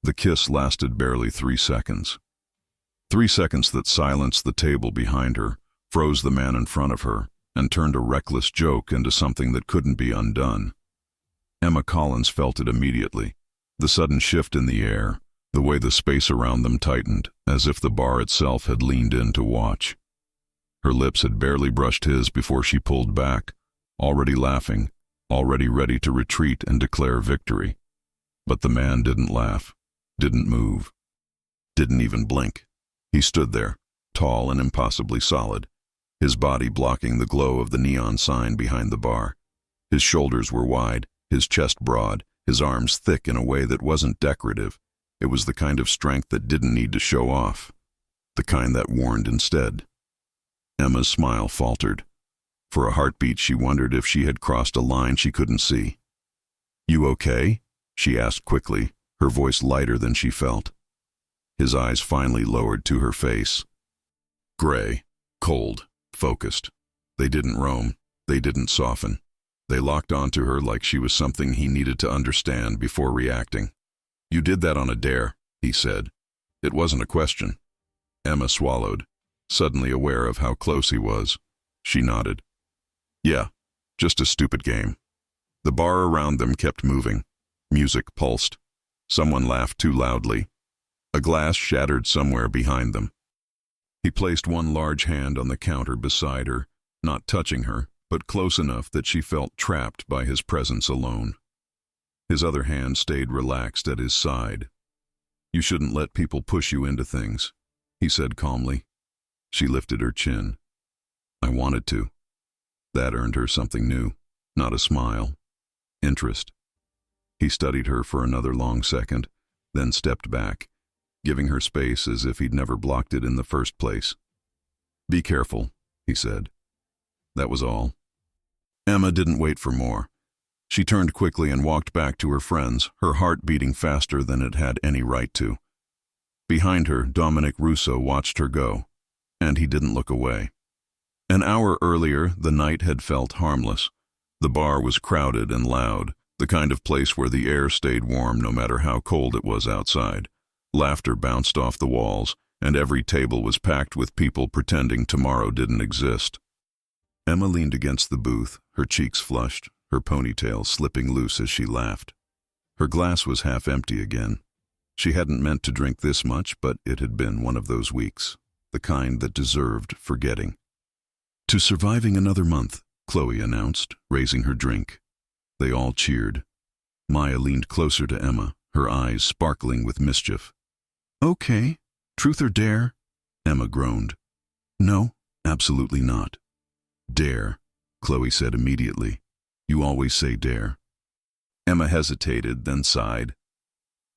The kiss lasted barely 3 seconds. 3 seconds that silenced the table behind her, froze the man in front of her, and turned a reckless joke into something that couldn't be undone. Emma Collins felt it immediately, the sudden shift in the air, the way the space around them tightened, as if the bar itself had leaned in to watch. Her lips had barely brushed his before she pulled back, already laughing, already ready to retreat and declare victory. But the man didn't laugh, didn't move, didn't even blink. He stood there, tall and impossibly solid, his body blocking the glow of the neon sign behind the bar. His shoulders were wide, his chest broad, his arms thick in a way that wasn't decorative. It was the kind of strength that didn't need to show off, the kind that warned instead. Emma's smile faltered. For a heartbeat, she wondered if she had crossed a line she couldn't see. "You okay?" she asked quickly, her voice lighter than she felt. His eyes finally lowered to her face. Gray, cold, focused. They didn't roam, they didn't soften. They locked onto her like she was something he needed to understand before reacting. "You did that on a dare," he said. It wasn't a question. Emma swallowed, suddenly aware of how close he was. She nodded. "Yeah, just a stupid game." The bar around them kept moving. Music pulsed. Someone laughed too loudly. A glass shattered somewhere behind them. He placed one large hand on the counter beside her, not touching her, but close enough that she felt trapped by his presence alone. His other hand stayed relaxed at his side. "You shouldn't let people push you into things," he said calmly. She lifted her chin. "I wanted to." That earned her something new, not a smile. Interest. He studied her for another long second, then stepped back, giving her space as if he'd never blocked it in the first place. "Be careful," he said. That was all. Emma didn't wait for more. She turned quickly and walked back to her friends, her heart beating faster than it had any right to. Behind her, Dominic Russo watched her go, and he didn't look away. An hour earlier, the night had felt harmless. The bar was crowded and loud, the kind of place where the air stayed warm no matter how cold it was outside. Laughter bounced off the walls, and every table was packed with people pretending tomorrow didn't exist. Emma leaned against the booth, her cheeks flushed, her ponytail slipping loose as she laughed. Her glass was half empty again. She hadn't meant to drink this much, but it had been one of those weeks, the kind that deserved forgetting. "To surviving another month," Chloe announced, raising her drink. They all cheered. Maya leaned closer to Emma, her eyes sparkling with mischief. "Okay, truth or dare?" Emma groaned. "No, absolutely not." "Dare," Chloe said immediately. "You always say dare." Emma hesitated, then sighed.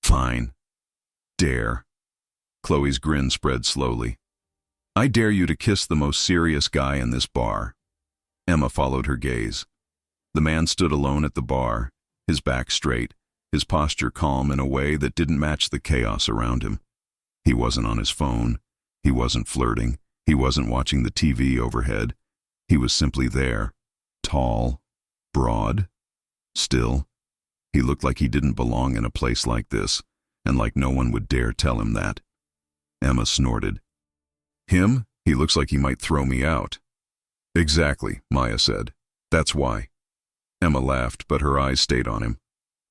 "Fine. Dare." Chloe's grin spread slowly. "I dare you to kiss the most serious guy in this bar." Emma followed her gaze. The man stood alone at the bar, his back straight, his posture calm in a way that didn't match the chaos around him. He wasn't on his phone. He wasn't flirting. He wasn't watching the TV overhead. He was simply there, tall, broad, still. He looked like he didn't belong in a place like this, and like no one would dare tell him that. Emma snorted. "Him? He looks like he might throw me out." "Exactly," Maya said. "That's why." Emma laughed, but her eyes stayed on him.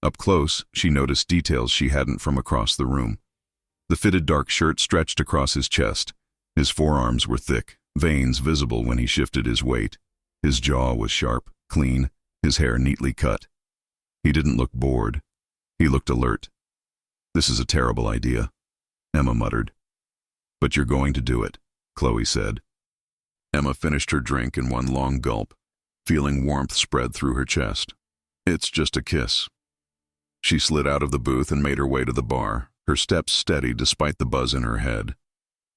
Up close, she noticed details she hadn't from across the room. The fitted dark shirt stretched across his chest. His forearms were thick, veins visible when he shifted his weight. His jaw was sharp, clean, his hair neatly cut. He didn't look bored. He looked alert. "This is a terrible idea," Emma muttered. "But you're going to do it," Chloe said. Emma finished her drink in one long gulp, feeling warmth spread through her chest. "It's just a kiss." She slid out of the booth and made her way to the bar, her steps steady despite the buzz in her head.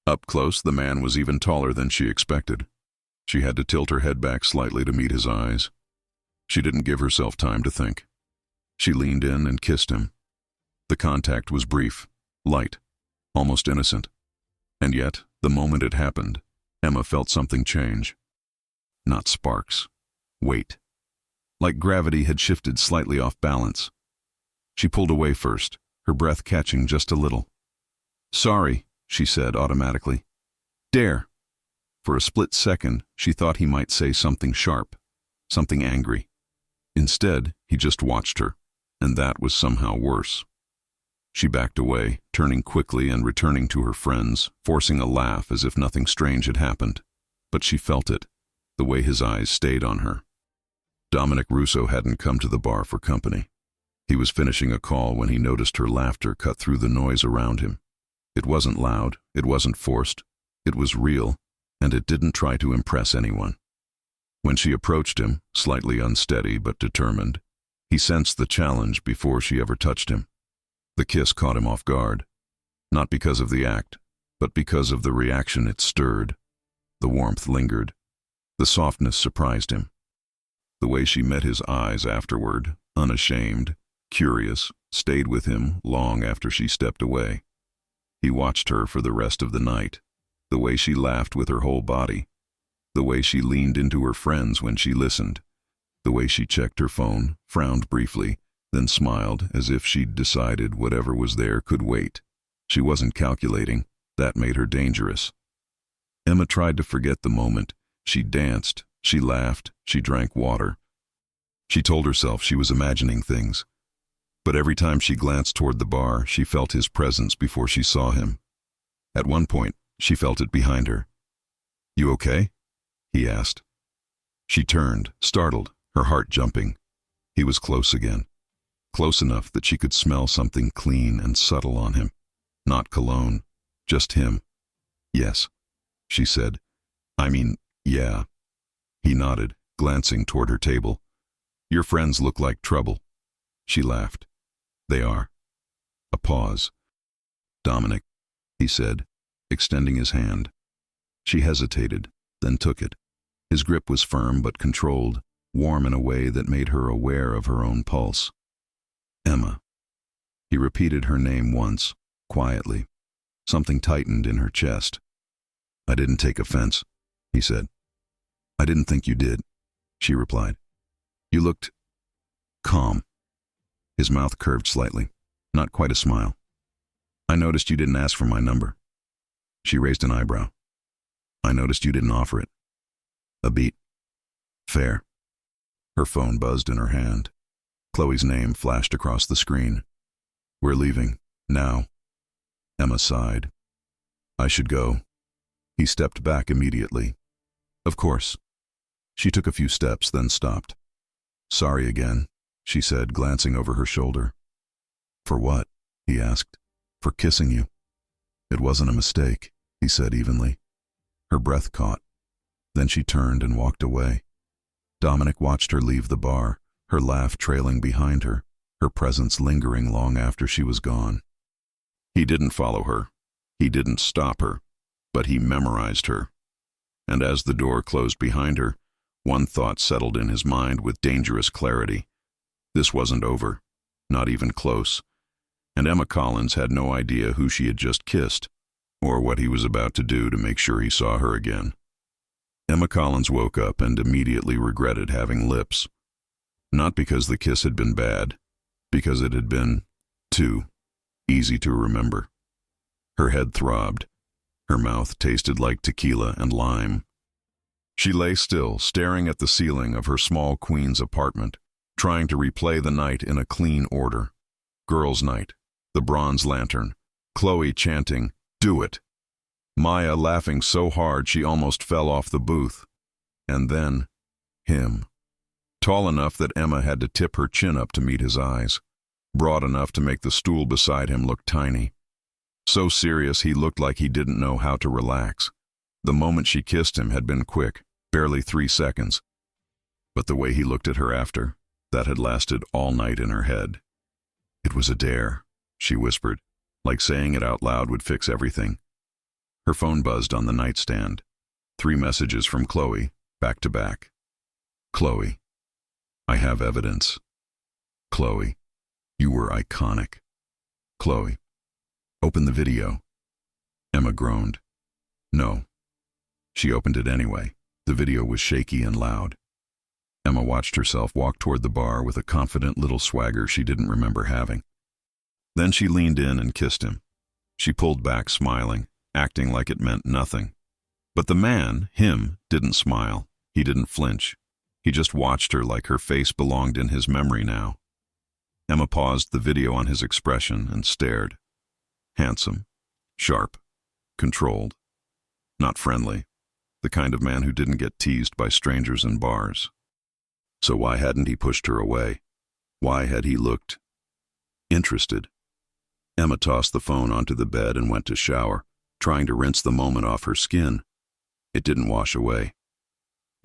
Up close, the man was even taller than she expected. She had to tilt her head back slightly to meet his eyes. She didn't give herself time to think. She leaned in and kissed him. The contact was brief, light, almost innocent. And yet, the moment it happened, Emma felt something change. Not sparks. Weight. Like gravity had shifted slightly off balance. She pulled away first, her breath catching just a little. "Sorry," she said automatically. "Dare." For a split second, she thought he might say something sharp, something angry. Instead, he just watched her, and that was somehow worse. She backed away, turning quickly and returning to her friends, forcing a laugh as if nothing strange had happened. But she felt it, the way his eyes stayed on her. Dominic Russo hadn't come to the bar for company. He was finishing a call when he noticed her laughter cut through the noise around him. It wasn't loud, it wasn't forced, it was real, and it didn't try to impress anyone. When she approached him, slightly unsteady but determined, he sensed the challenge before she ever touched him. The kiss caught him off guard, not because of the act, but because of the reaction it stirred. The warmth lingered. The softness surprised him. The way she met his eyes afterward, unashamed, curious, stayed with him long after she stepped away. He watched her for the rest of the night, the way she laughed with her whole body, the way she leaned into her friends when she listened, the way she checked her phone, frowned briefly, then smiled as if she'd decided whatever was there could wait. She wasn't calculating. That made her dangerous. Emma tried to forget the moment. She danced, she laughed, she drank water. She told herself she was imagining things. But every time she glanced toward the bar, she felt his presence before she saw him. At one point, she felt it behind her. "You okay?" he asked. She turned, startled, her heart jumping. He was close again. Close enough that she could smell something clean and subtle on him. Not cologne, just him. "Yes," she said. Yeah." He nodded, glancing toward her table. "Your friends look like trouble." She laughed. "They are." A pause. "Dominic," he said, extending his hand. She hesitated, then took it. His grip was firm but controlled, warm in a way that made her aware of her own pulse. "Emma." He repeated her name once, quietly. Something tightened in her chest. "I didn't take offense," he said. "I didn't think you did," she replied. "You looked calm." His mouth curved slightly, not quite a smile. "I noticed you didn't ask for my number." She raised an eyebrow. "I noticed you didn't offer it." "A beat." "Fair." Her phone buzzed in her hand. Chloe's name flashed across the screen. "We're leaving, now." Emma sighed. "I should go." He stepped back immediately. "Of course." She took a few steps, then stopped. "Sorry again," she said, glancing over her shoulder. "For what?" he asked. "For kissing you." "It wasn't a mistake," he said evenly. Her breath caught. Then she turned and walked away. Dominic watched her leave the bar, her laugh trailing behind her, her presence lingering long after she was gone. He didn't follow her. He didn't stop her. But he memorized her. And as the door closed behind her, one thought settled in his mind with dangerous clarity. This wasn't over, not even close. And Emma Collins had no idea who she had just kissed, or what he was about to do to make sure he saw her again. Emma Collins woke up and immediately regretted having lips. Not because the kiss had been bad, because it had been, too, easy to remember. Her head throbbed. Her mouth tasted like tequila and lime. She lay still, staring at the ceiling of her small queen's apartment, trying to replay the night in a clean order. Girls' night, the bronze lantern, Chloe chanting, "Do it!" Maya laughing so hard she almost fell off the booth. And then, him. Tall enough that Emma had to tip her chin up to meet his eyes. Broad enough to make the stool beside him look tiny. So serious he looked like he didn't know how to relax. The moment she kissed him had been quick, barely 3 seconds. But the way he looked at her after, that had lasted all night in her head. "It was a dare," she whispered, like saying it out loud would fix everything. Her phone buzzed on the nightstand. 3 messages from Chloe, back to back. "Chloe, I have evidence." "Chloe, you were iconic." "Chloe, open the video." Emma groaned. "No." She opened it anyway. The video was shaky and loud. Emma watched herself walk toward the bar with a confident little swagger she didn't remember having. Then she leaned in and kissed him. She pulled back, smiling, acting like it meant nothing. But the man, him, didn't smile. He didn't flinch. He just watched her like her face belonged in his memory now. Emma paused the video on his expression and stared. Handsome, sharp, controlled, not friendly. The kind of man who didn't get teased by strangers in bars. So why hadn't he pushed her away? Why had he looked interested? Emma tossed the phone onto the bed and went to shower, trying to rinse the moment off her skin. It didn't wash away.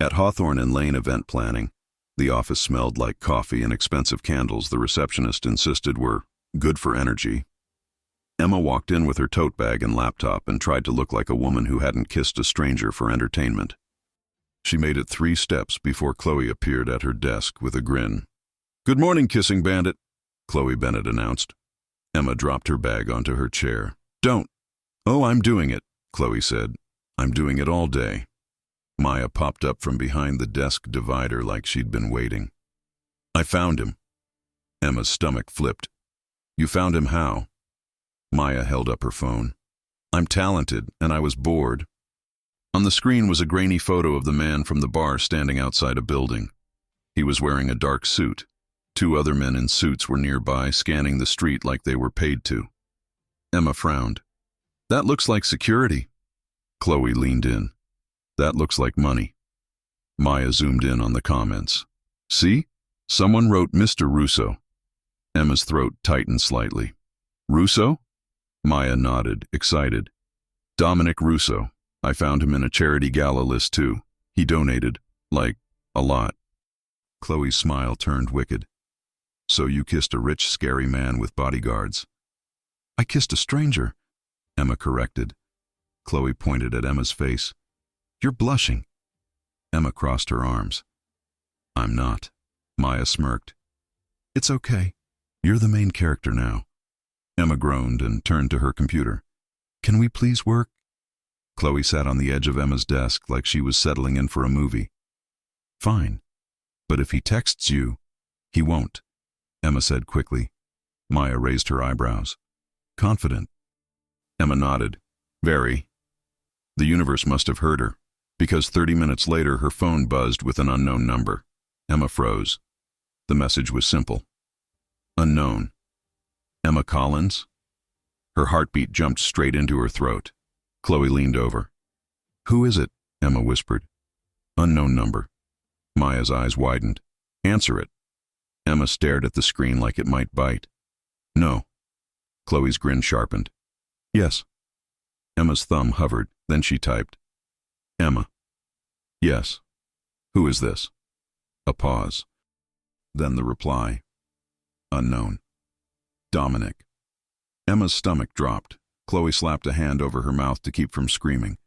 At Hawthorne and Lane event planning, the office smelled like coffee and expensive candles the receptionist insisted were good for energy. Emma walked in with her tote bag and laptop and tried to look like a woman who hadn't kissed a stranger for entertainment. She made it 3 steps before Chloe appeared at her desk with a grin. "Good morning, kissing bandit," Chloe Bennett announced. Emma dropped her bag onto her chair. "Don't." "Oh, I'm doing it," Chloe said. "I'm doing it all day." Maya popped up from behind the desk divider like she'd been waiting. "I found him." Emma's stomach flipped. "You found him how?" Maya held up her phone. "I'm talented, and I was bored." On the screen was a grainy photo of the man from the bar standing outside a building. He was wearing a dark suit. 2 other men in suits were nearby, scanning the street like they were paid to. Emma frowned. "That looks like security." Chloe leaned in. "That looks like money." Maya zoomed in on the comments. "See? Someone wrote Mr. Russo." Emma's throat tightened slightly. "Russo?" Maya nodded, excited. "Dominic Russo. I found him in a charity gala list too. He donated, like, a lot." Chloe's smile turned wicked. "So you kissed a rich, scary man with bodyguards." "I kissed a stranger," Emma corrected. Chloe pointed at Emma's face. "You're blushing." Emma crossed her arms. "I'm not." Maya smirked. "It's okay. You're the main character now." Emma groaned and turned to her computer. "Can we please work?" Chloe sat on the edge of Emma's desk like she was settling in for a movie. "Fine. But if he texts you..." "He won't," Emma said quickly. Maya raised her eyebrows. "Confident?" Emma nodded. "Very." The universe must have heard her, because 30 minutes later her phone buzzed with an unknown number. Emma froze. The message was simple. Unknown. Emma Collins? Her heartbeat jumped straight into her throat. Chloe leaned over. "Who is it?" Emma whispered. "Unknown number." Maya's eyes widened. "Answer it." Emma stared at the screen like it might bite. "No." Chloe's grin sharpened. "Yes." Emma's thumb hovered, then she typed. "Emma." "Yes." "Who is this?" A pause. Then the reply. "Unknown." "Dominic." Emma's stomach dropped. Chloe slapped a hand over her mouth to keep from screaming.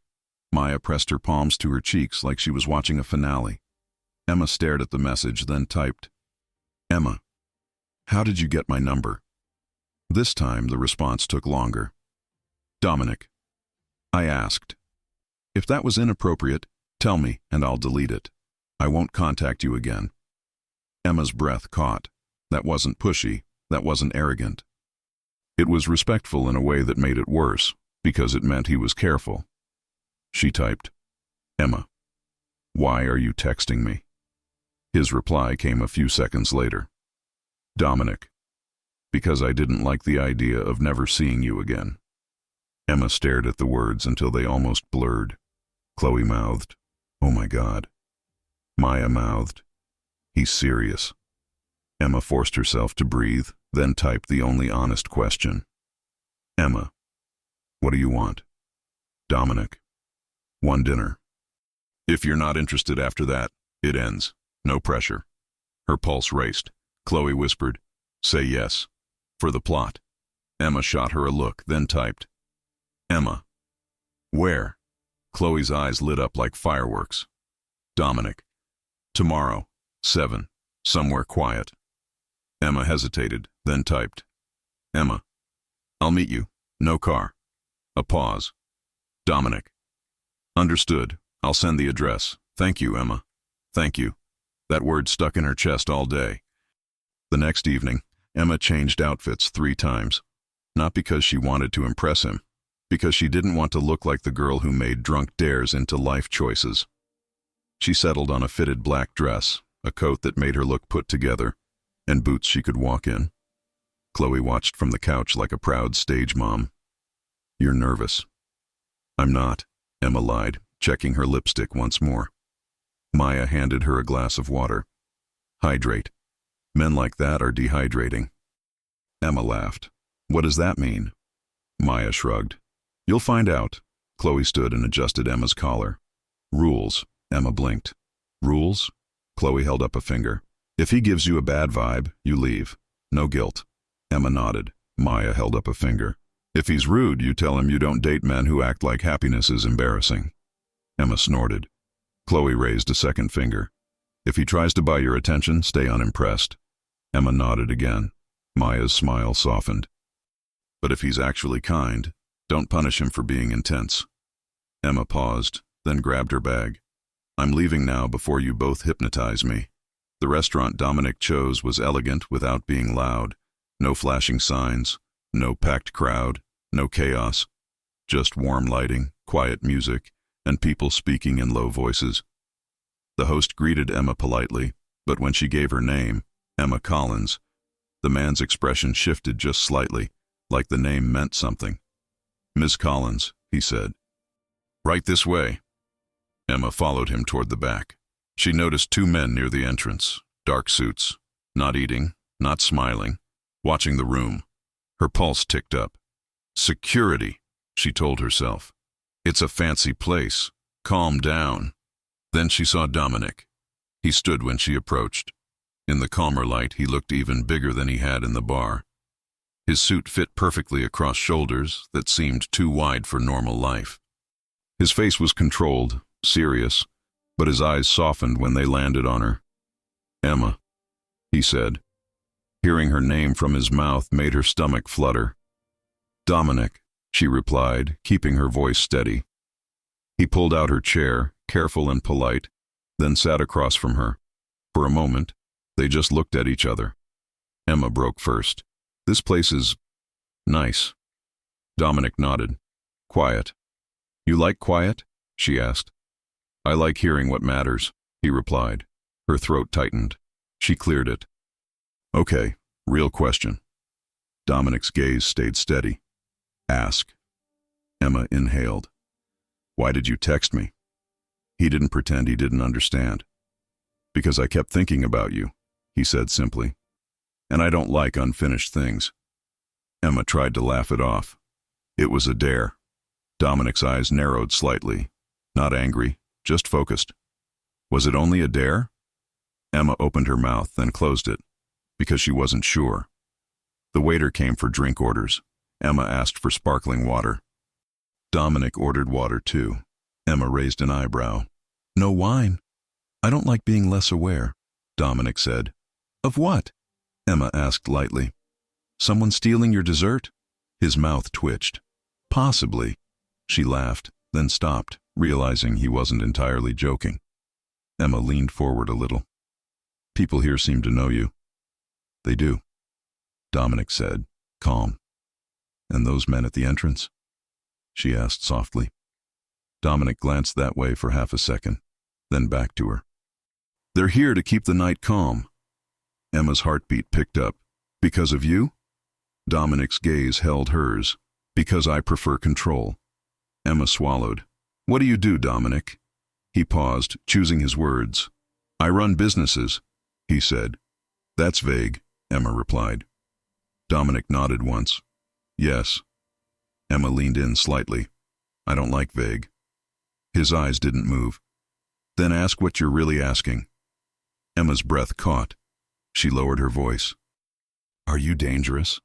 Maya pressed her palms to her cheeks like she was watching a finale. Emma stared at the message, then typed. "Emma, how did you get my number?" This time the response took longer. "Dominic." I asked. "If that was inappropriate, tell me and I'll delete it. I won't contact you again." Emma's breath caught. That wasn't pushy. That wasn't arrogant. It was respectful in a way that made it worse, because it meant he was careful. She typed, "Emma, why are you texting me?" His reply came a few seconds later. "Dominic, because I didn't like the idea of never seeing you again." Emma stared at the words until they almost blurred. Chloe mouthed, "Oh my God." Maya mouthed, "He's serious." Emma forced herself to breathe, then typed the only honest question. "Emma, what do you want?" "Dominic, one dinner. If you're not interested after that, it ends. No pressure." Her pulse raced. Chloe whispered, "Say yes." For the plot. Emma shot her a look, then typed, "Emma, where?" Chloe's eyes lit up like fireworks. "Dominic, tomorrow, 7, somewhere quiet." Emma hesitated, then typed, "Emma, I'll meet you. No car." A pause. "Dominic, understood. I'll send the address. Thank you, Emma. Thank you." That word stuck in her chest all day. The next evening, Emma changed outfits 3 times. not because she wanted to impress him, because she didn't want to look like the girl who made drunk dares into life choices. She settled on a fitted black dress, a coat that made her look put together, and boots she could walk in. Chloe watched from the couch like a proud stage mom. "You're nervous." "I'm not," Emma lied, checking her lipstick once more. Maya handed her a glass of water. "Hydrate. Men like that are dehydrating." Emma laughed. "What does that mean?" Maya shrugged. "You'll find out." Chloe stood and adjusted Emma's collar. "Rules." Emma blinked. "Rules?" Chloe held up a finger. "If he gives you a bad vibe, you leave. No guilt." Emma nodded. Maya held up a finger. "If he's rude, you tell him you don't date men who act like happiness is embarrassing." Emma snorted. Chloe raised a second finger. "If he tries to buy your attention, stay unimpressed." Emma nodded again. Maya's smile softened. "But if he's actually kind, don't punish him for being intense." Emma paused, then grabbed her bag. "I'm leaving now before you both hypnotize me." The restaurant Dominic chose was elegant without being loud. No flashing signs, no packed crowd, no chaos. Just warm lighting, quiet music, and people speaking in low voices. The host greeted Emma politely, but when she gave her name, Emma Collins, the man's expression shifted just slightly, like the name meant something. "Miss Collins," he said. "Right this way." Emma followed him toward the back. She noticed two men near the entrance, dark suits, not eating, not smiling, watching the room. Her pulse ticked up. "Security," she told herself. "It's a fancy place. Calm down." Then she saw Dominic. He stood when she approached. In the calmer light, he looked even bigger than he had in the bar. His suit fit perfectly across shoulders that seemed too wide for normal life. His face was controlled, serious, but his eyes softened when they landed on her. "Emma," he said. Hearing her name from his mouth made her stomach flutter. "Dominic," she replied, keeping her voice steady. He pulled out her chair, careful and polite, then sat across from her. For a moment, they just looked at each other. Emma broke first. "This place is nice." Dominic nodded. "Quiet." "You like quiet?" she asked. "I like hearing what matters," he replied. Her throat tightened. She cleared it. "Okay, real question." Dominic's gaze stayed steady. "Ask." Emma inhaled. "Why did you text me?" He didn't pretend he didn't understand. "Because I kept thinking about you," he said simply. "And I don't like unfinished things." Emma tried to laugh it off. It was a dare. Dominic's eyes narrowed slightly. Not angry, just focused. Was it only a dare? Emma opened her mouth, then closed it, because she wasn't sure. The waiter came for drink orders. Emma asked for sparkling water. Dominic ordered water too. Emma raised an eyebrow. "No wine." "I don't like being less aware," Dominic said. "Of what?" Emma asked lightly. "Someone stealing your dessert?" His mouth twitched. "Possibly." She laughed, then stopped, realizing he wasn't entirely joking. Emma leaned forward a little. "People here seem to know you." "They do," Dominic said, calm. "And those men at the entrance?" she asked softly. Dominic glanced that way for half a second, then back to her. "They're here to keep the night calm." Emma's heartbeat picked up. "Because of you?" Dominic's gaze held hers. "Because I prefer control." Emma swallowed. "What do you do, Dominic?" He paused, choosing his words. "I run businesses," he said. "That's vague," Emma replied. Dominic nodded once. "Yes." Emma leaned in slightly. "I don't like vague." His eyes didn't move. "Then ask what you're really asking." Emma's breath caught. She lowered her voice. "Are you dangerous?"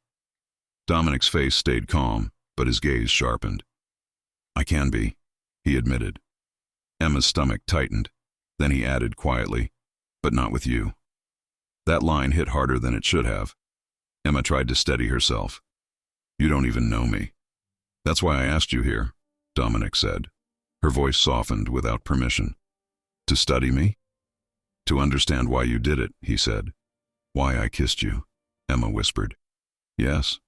Dominic's face stayed calm, but his gaze sharpened. "I can be," he admitted. Emma's stomach tightened. Then he added quietly, "But not with you." That line hit harder than it should have. Emma tried to steady herself. "You don't even know me." "That's why I asked you here," Dominic said. Her voice softened without permission. "To study me?" "To understand why you did it," he said. "Why I kissed you," Emma whispered. "Yes."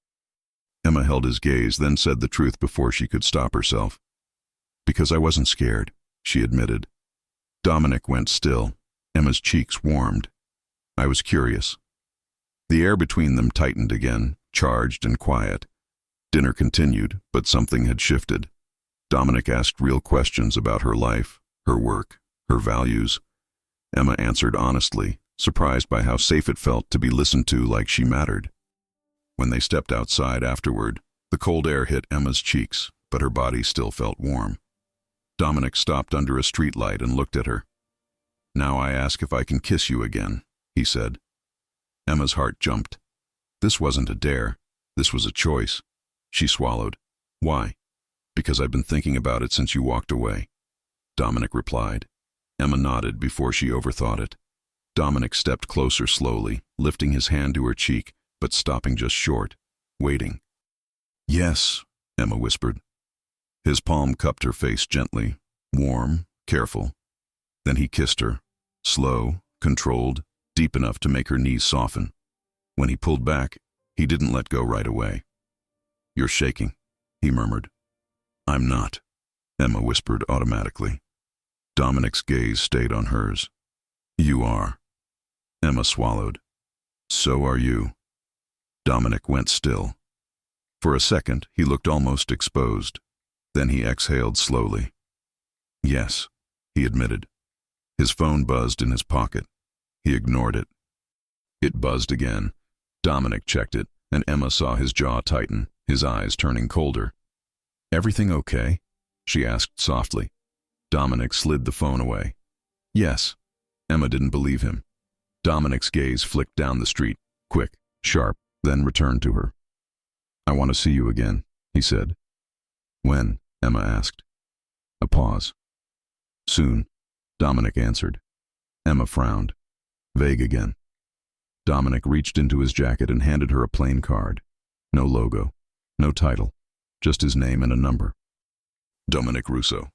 Emma held his gaze, then said the truth before she could stop herself. Because I wasn't scared, she admitted. Dominic went still. Emma's cheeks warmed. I was curious. The air between them tightened again, charged and quiet. Dinner continued, but something had shifted. Dominic asked real questions about her life, her work, her values. Emma answered honestly, surprised by how safe it felt to be listened to like she mattered. When they stepped outside afterward, the cold air hit Emma's cheeks, but her body still felt warm. Dominic stopped under a streetlight and looked at her. Now I ask if I can kiss you again, he said. Emma's heart jumped. This wasn't a dare. This was a choice. She swallowed. Why? Because I've been thinking about it since you walked away, Dominic replied. Emma nodded before she overthought it. Dominic stepped closer slowly, lifting his hand to her cheek, but stopping just short, waiting. Yes, Emma whispered. His palm cupped her face gently, warm, careful. Then he kissed her, slow, controlled, deep enough to make her knees soften. When he pulled back, he didn't let go right away. You're shaking, he murmured. I'm not, Emma whispered automatically. Dominic's gaze stayed on hers. You are. Emma swallowed. So are you. Dominic went still. For a second, he looked almost exposed. Then he exhaled slowly. Yes, he admitted. His phone buzzed in his pocket. He ignored it. It buzzed again. Dominic checked it, and Emma saw his jaw tighten, his eyes turning colder. Everything okay? She asked softly. Dominic slid the phone away. Yes. Emma didn't believe him. Dominic's gaze flicked down the street, quick, sharp, then returned to her. I want to see you again, he said. When? Emma asked. A pause. Soon, Dominic answered. Emma frowned. Vague again. Dominic reached into his jacket and handed her a plain card. No logo, no title, just his name and a number. Dominic Russo.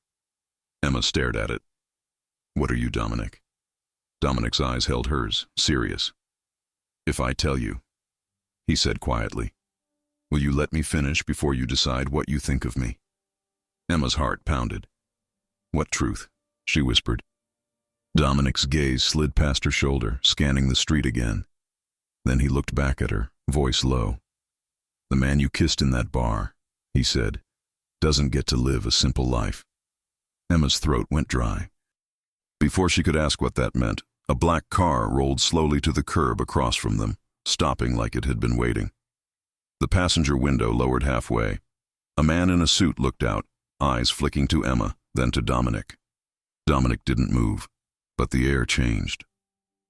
Emma stared at it. What are you, Dominic? Dominic's eyes held hers, serious. If I tell you, he said quietly, will you let me finish before you decide what you think of me? Emma's heart pounded. What truth? She whispered. Dominic's gaze slid past her shoulder, scanning the street again. Then he looked back at her, voice low. The man you kissed in that bar, he said, doesn't get to live a simple life. Emma's throat went dry. Before she could ask what that meant, a black car rolled slowly to the curb across from them, stopping like it had been waiting. The passenger window lowered halfway. A man in a suit looked out, eyes flicking to Emma, then to Dominic. Dominic didn't move, but the air changed.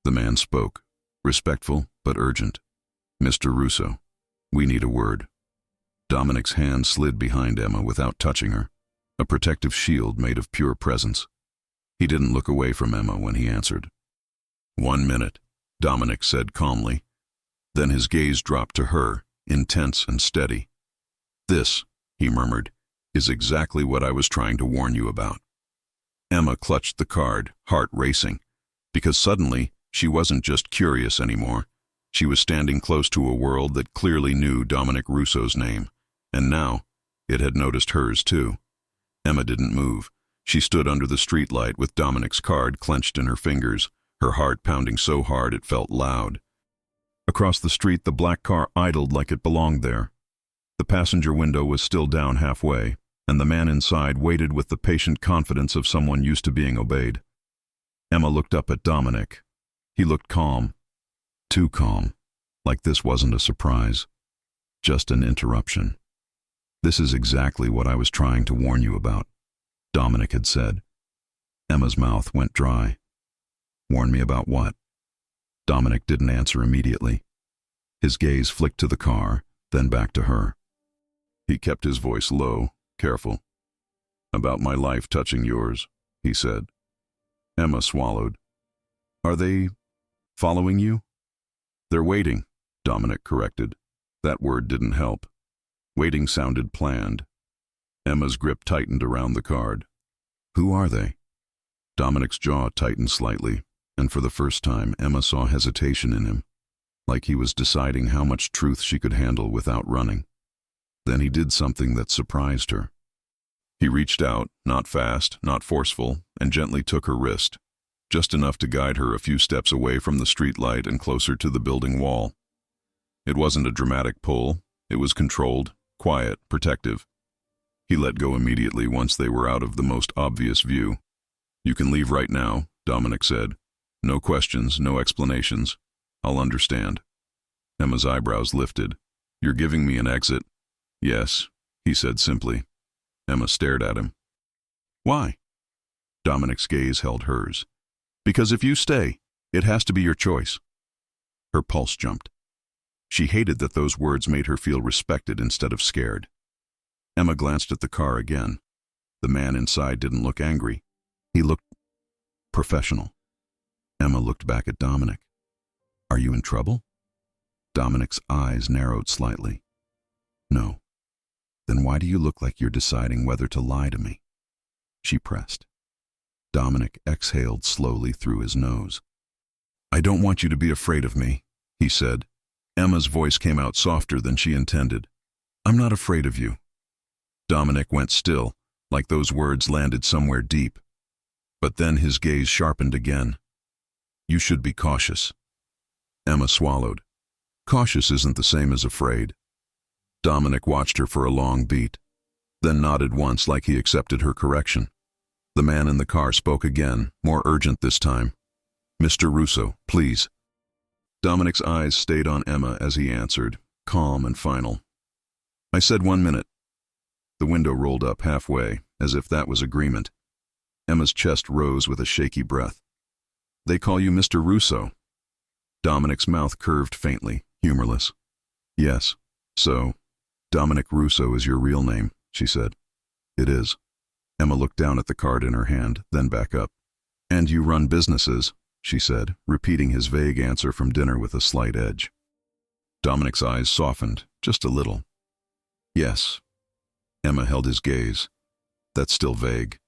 The man spoke, respectful but urgent. Mr. Russo, we need a word. Dominic's hand slid behind Emma without touching her, a protective shield made of pure presence. He didn't look away from Emma when he answered. 1 minute, Dominic said calmly. Then his gaze dropped to her, intense and steady. This, he murmured, is exactly what I was trying to warn you about. Emma clutched the card, heart racing, because suddenly she wasn't just curious anymore. She was standing close to a world that clearly knew Dominic Russo's name, and now it had noticed hers too. Emma didn't move. She stood under the streetlight with Dominic's card clenched in her fingers, her heart pounding so hard it felt loud. Across the street, the black car idled like it belonged there. The passenger window was still down halfway, and the man inside waited with the patient confidence of someone used to being obeyed. Emma looked up at Dominic. He looked calm. Too calm, like this wasn't a surprise, just an interruption. This is exactly what I was trying to warn you about, Dominic had said. Emma's mouth went dry. Warn me about what? Dominic didn't answer immediately. His gaze flicked to the car, then back to her. He kept his voice low, careful. About my life touching yours, he said. Emma swallowed. Are they following you? They're waiting, Dominic corrected. That word didn't help. Waiting sounded planned. Emma's grip tightened around the card. Who are they? Dominic's jaw tightened slightly, and for the first time Emma saw hesitation in him, like he was deciding how much truth she could handle without running. Then he did something that surprised her. He reached out, not fast, not forceful, and gently took her wrist, just enough to guide her a few steps away from the streetlight and closer to the building wall. It wasn't a dramatic pull. It was controlled, quiet, protective. He let go immediately once they were out of the most obvious view. "You can leave right now," Dominic said. "No questions, no explanations. I'll understand." Emma's eyebrows lifted. "You're giving me an exit?" "Yes," he said simply. Emma stared at him. "Why?" Dominic's gaze held hers. "Because if you stay, it has to be your choice." Her pulse jumped. She hated that those words made her feel respected instead of scared. Emma glanced at the car again. The man inside didn't look angry. He looked professional. Emma looked back at Dominic. "Are you in trouble?" Dominic's eyes narrowed slightly. "No." "Then why do you look like you're deciding whether to lie to me?" She pressed. Dominic exhaled slowly through his nose. "I don't want you to be afraid of me," he said. Emma's voice came out softer than she intended. "I'm not afraid of you." Dominic went still, like those words landed somewhere deep. But then his gaze sharpened again. "You should be cautious." Emma swallowed. "Cautious isn't the same as afraid." Dominic watched her for a long beat, then nodded once like he accepted her correction. The man in the car spoke again, more urgent this time. "Mr. Russo, please." Dominic's eyes stayed on Emma as he answered, calm and final. "I said 1 minute." The window rolled up halfway, as if that was agreement. Emma's chest rose with a shaky breath. "They call you Mr. Russo." Dominic's mouth curved faintly, humorless. "Yes, so, Dominic Russo is your real name," she said. "It is." Emma looked down at the card in her hand, then back up. "And you run businesses," she said, repeating his vague answer from dinner with a slight edge. Dominic's eyes softened, just a little. "Yes." Emma held his gaze. "That's still vague."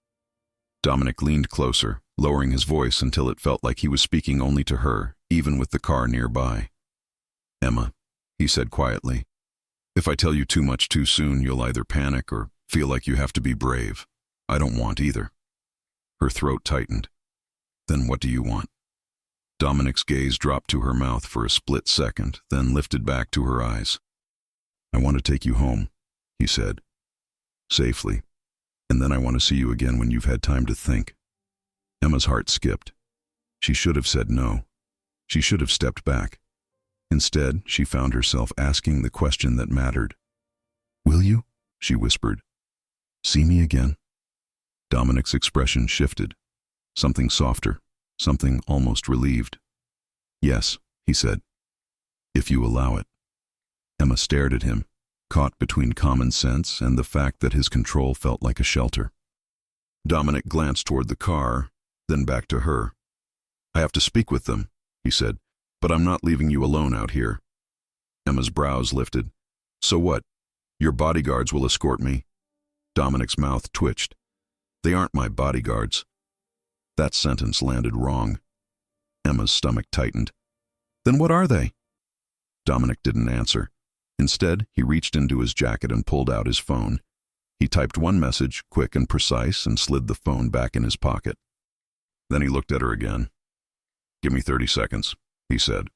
Dominic leaned closer, lowering his voice until it felt like he was speaking only to her, even with the car nearby. "Emma," he said quietly, "if I tell you too much too soon, you'll either panic or feel like you have to be brave. I don't want either." Her throat tightened. "Then what do you want?" Dominic's gaze dropped to her mouth for a split second, then lifted back to her eyes. "I want to take you home," he said. "Safely. And then I want to see you again when you've had time to think." Emma's heart skipped. She should have said no. She should have stepped back. Instead, she found herself asking the question that mattered. "Will you?" she whispered. "See me again?" Dominic's expression shifted. Something softer, something almost relieved. "Yes," he said. "If you allow it." Emma stared at him, caught between common sense and the fact that his control felt like a shelter. Dominic glanced toward the car, then back to her. "I have to speak with them," he said, "but I'm not leaving you alone out here." Emma's brows lifted. "So what? Your bodyguards will escort me?" Dominic's mouth twitched. "They aren't my bodyguards." That sentence landed wrong. Emma's stomach tightened. "Then what are they?" Dominic didn't answer. Instead, he reached into his jacket and pulled out his phone. He typed one message, quick and precise, and slid the phone back in his pocket. Then he looked at her again. "Give me 30 seconds, he said.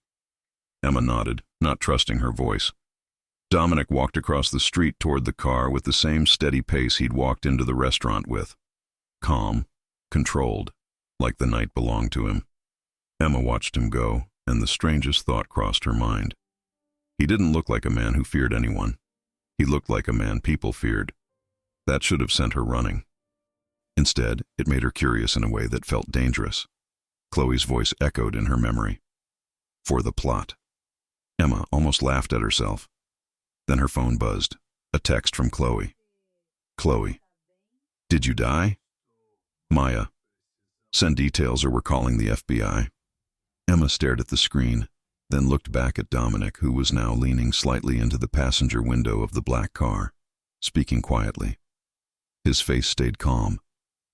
Emma nodded, not trusting her voice. Dominic walked across the street toward the car with the same steady pace he'd walked into the restaurant with. Calm, controlled, like the night belonged to him. Emma watched him go, and the strangest thought crossed her mind. He didn't look like a man who feared anyone. He looked like a man people feared. That should have sent her running. Instead, it made her curious in a way that felt dangerous. Chloe's voice echoed in her memory. "For the plot." Emma almost laughed at herself. Then her phone buzzed. A text from Chloe. "Chloe, did you die?" "Maya, send details or we're calling the FBI." Emma stared at the screen, then looked back at Dominic, who was now leaning slightly into the passenger window of the black car, speaking quietly. His face stayed calm,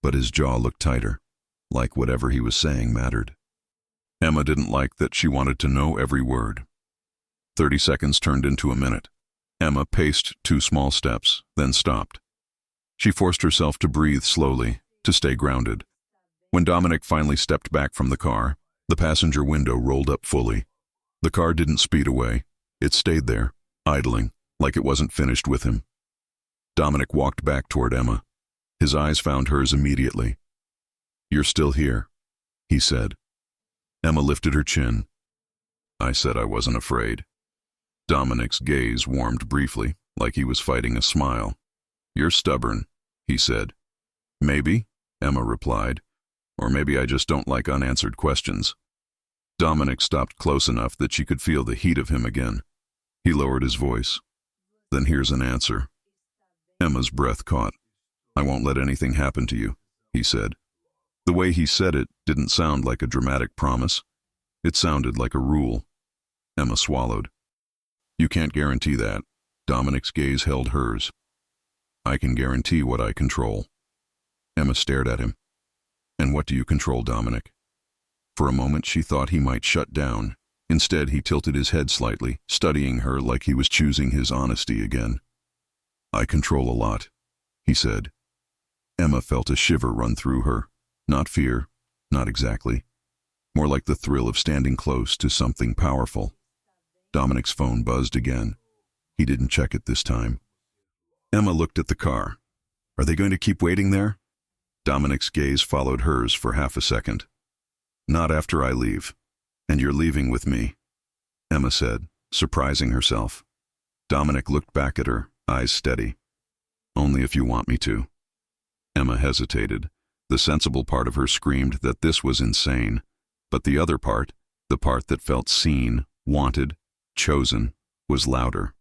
but his jaw looked tighter, like whatever he was saying mattered. Emma didn't like that she wanted to know every word. 30 seconds turned into a minute. Emma paced 2 small steps, then stopped. She forced herself to breathe slowly, to stay grounded. When Dominic finally stepped back from the car, the passenger window rolled up fully. The car didn't speed away. It stayed there, idling, like it wasn't finished with him. Dominic walked back toward Emma. His eyes found hers immediately. "You're still here," he said. Emma lifted her chin. "I said I wasn't afraid." Dominic's gaze warmed briefly, like he was fighting a smile. "You're stubborn," he said. "Maybe," Emma replied. "Or maybe I just don't like unanswered questions." Dominic stopped close enough that she could feel the heat of him again. He lowered his voice. "Then here's an answer." Emma's breath caught. "I won't let anything happen to you," he said. The way he said it didn't sound like a dramatic promise. It sounded like a rule. Emma swallowed. "You can't guarantee that." Dominic's gaze held hers. "I can guarantee what I control." Emma stared at him. "And what do you control, Dominic?" For a moment she thought he might shut down. Instead he tilted his head slightly, studying her like he was choosing his honesty again. "I control a lot," he said. Emma felt a shiver run through her. Not fear, not exactly. More like the thrill of standing close to something powerful. Dominic's phone buzzed again. He didn't check it this time. Emma looked at the car. "Are they going to keep waiting there?" Dominic's gaze followed hers for half a second. "Not after I leave. And you're leaving with me," Emma said, surprising herself. Dominic looked back at her, eyes steady. "Only if you want me to." Emma hesitated. The sensible part of her screamed that this was insane, but the other part, the part that felt seen, wanted, chosen, was louder.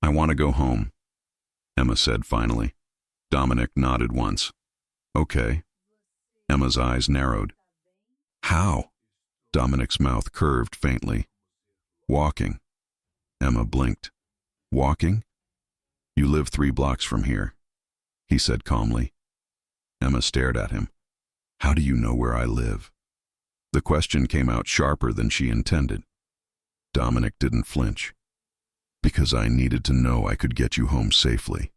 "I want to go home," Emma said finally. Dominic nodded once. "Okay." Emma's eyes narrowed. "How?" Dominic's mouth curved faintly. "Walking." Emma blinked. "Walking?" "You live 3 blocks from here," he said calmly. Emma stared at him. "How do you know where I live?" The question came out sharper than she intended. Dominic didn't flinch. "Because I needed to know I could get you home safely."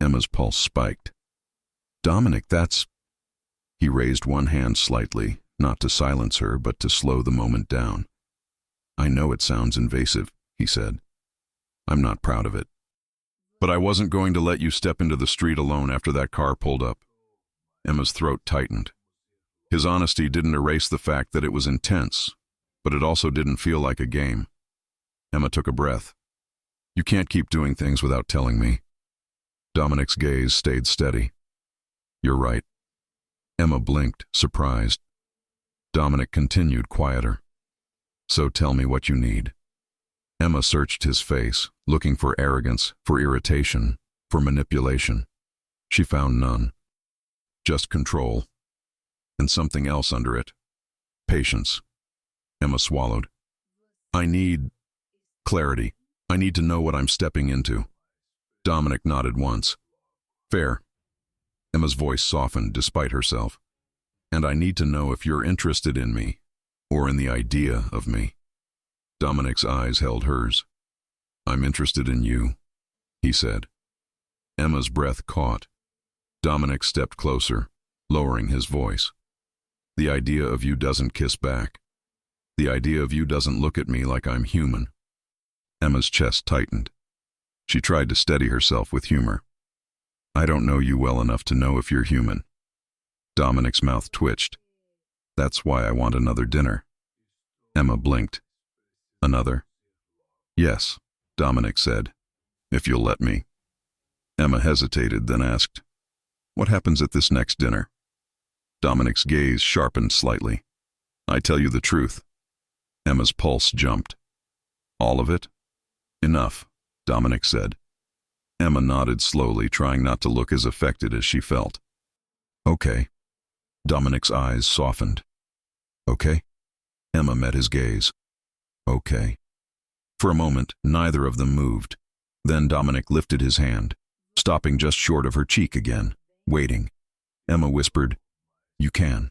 Emma's pulse spiked. "Dominic, that's—" He raised one hand slightly, not to silence her, but to slow the moment down. "I know it sounds invasive," he said. "I'm not proud of it. But I wasn't going to let you step into the street alone after that car pulled up." Emma's throat tightened. His honesty didn't erase the fact that it was intense, but it also didn't feel like a game. Emma took a breath. "You can't keep doing things without telling me." Dominic's gaze stayed steady. "You're right." Emma blinked, surprised. Dominic continued, quieter. "So tell me what you need." Emma searched his face, looking for arrogance, for irritation, for manipulation. She found none. Just control. And something else under it. Patience. Emma swallowed. "I need clarity. I need to know what I'm stepping into." Dominic nodded once. "Fair." Emma's voice softened despite herself. "And I need to know if you're interested in me, or in the idea of me." Dominic's eyes held hers. "I'm interested in you," he said. Emma's breath caught. Dominic stepped closer, lowering his voice. "The idea of you doesn't kiss back. The idea of you doesn't look at me like I'm human." Emma's chest tightened. She tried to steady herself with humor. "I don't know you well enough to know if you're human." Dominic's mouth twitched. "That's why I want another dinner." Emma blinked. "Another?" "Yes," Dominic said. "If you'll let me." Emma hesitated, then asked, "What happens at this next dinner?" Dominic's gaze sharpened slightly. "I tell you the truth." Emma's pulse jumped. "All of it?" "Enough," Dominic said. Emma nodded slowly, trying not to look as affected as she felt. "Okay." Dominic's eyes softened. "Okay?" Emma met his gaze. "Okay." For a moment, neither of them moved. Then Dominic lifted his hand, stopping just short of her cheek again, waiting. Emma whispered, "You can."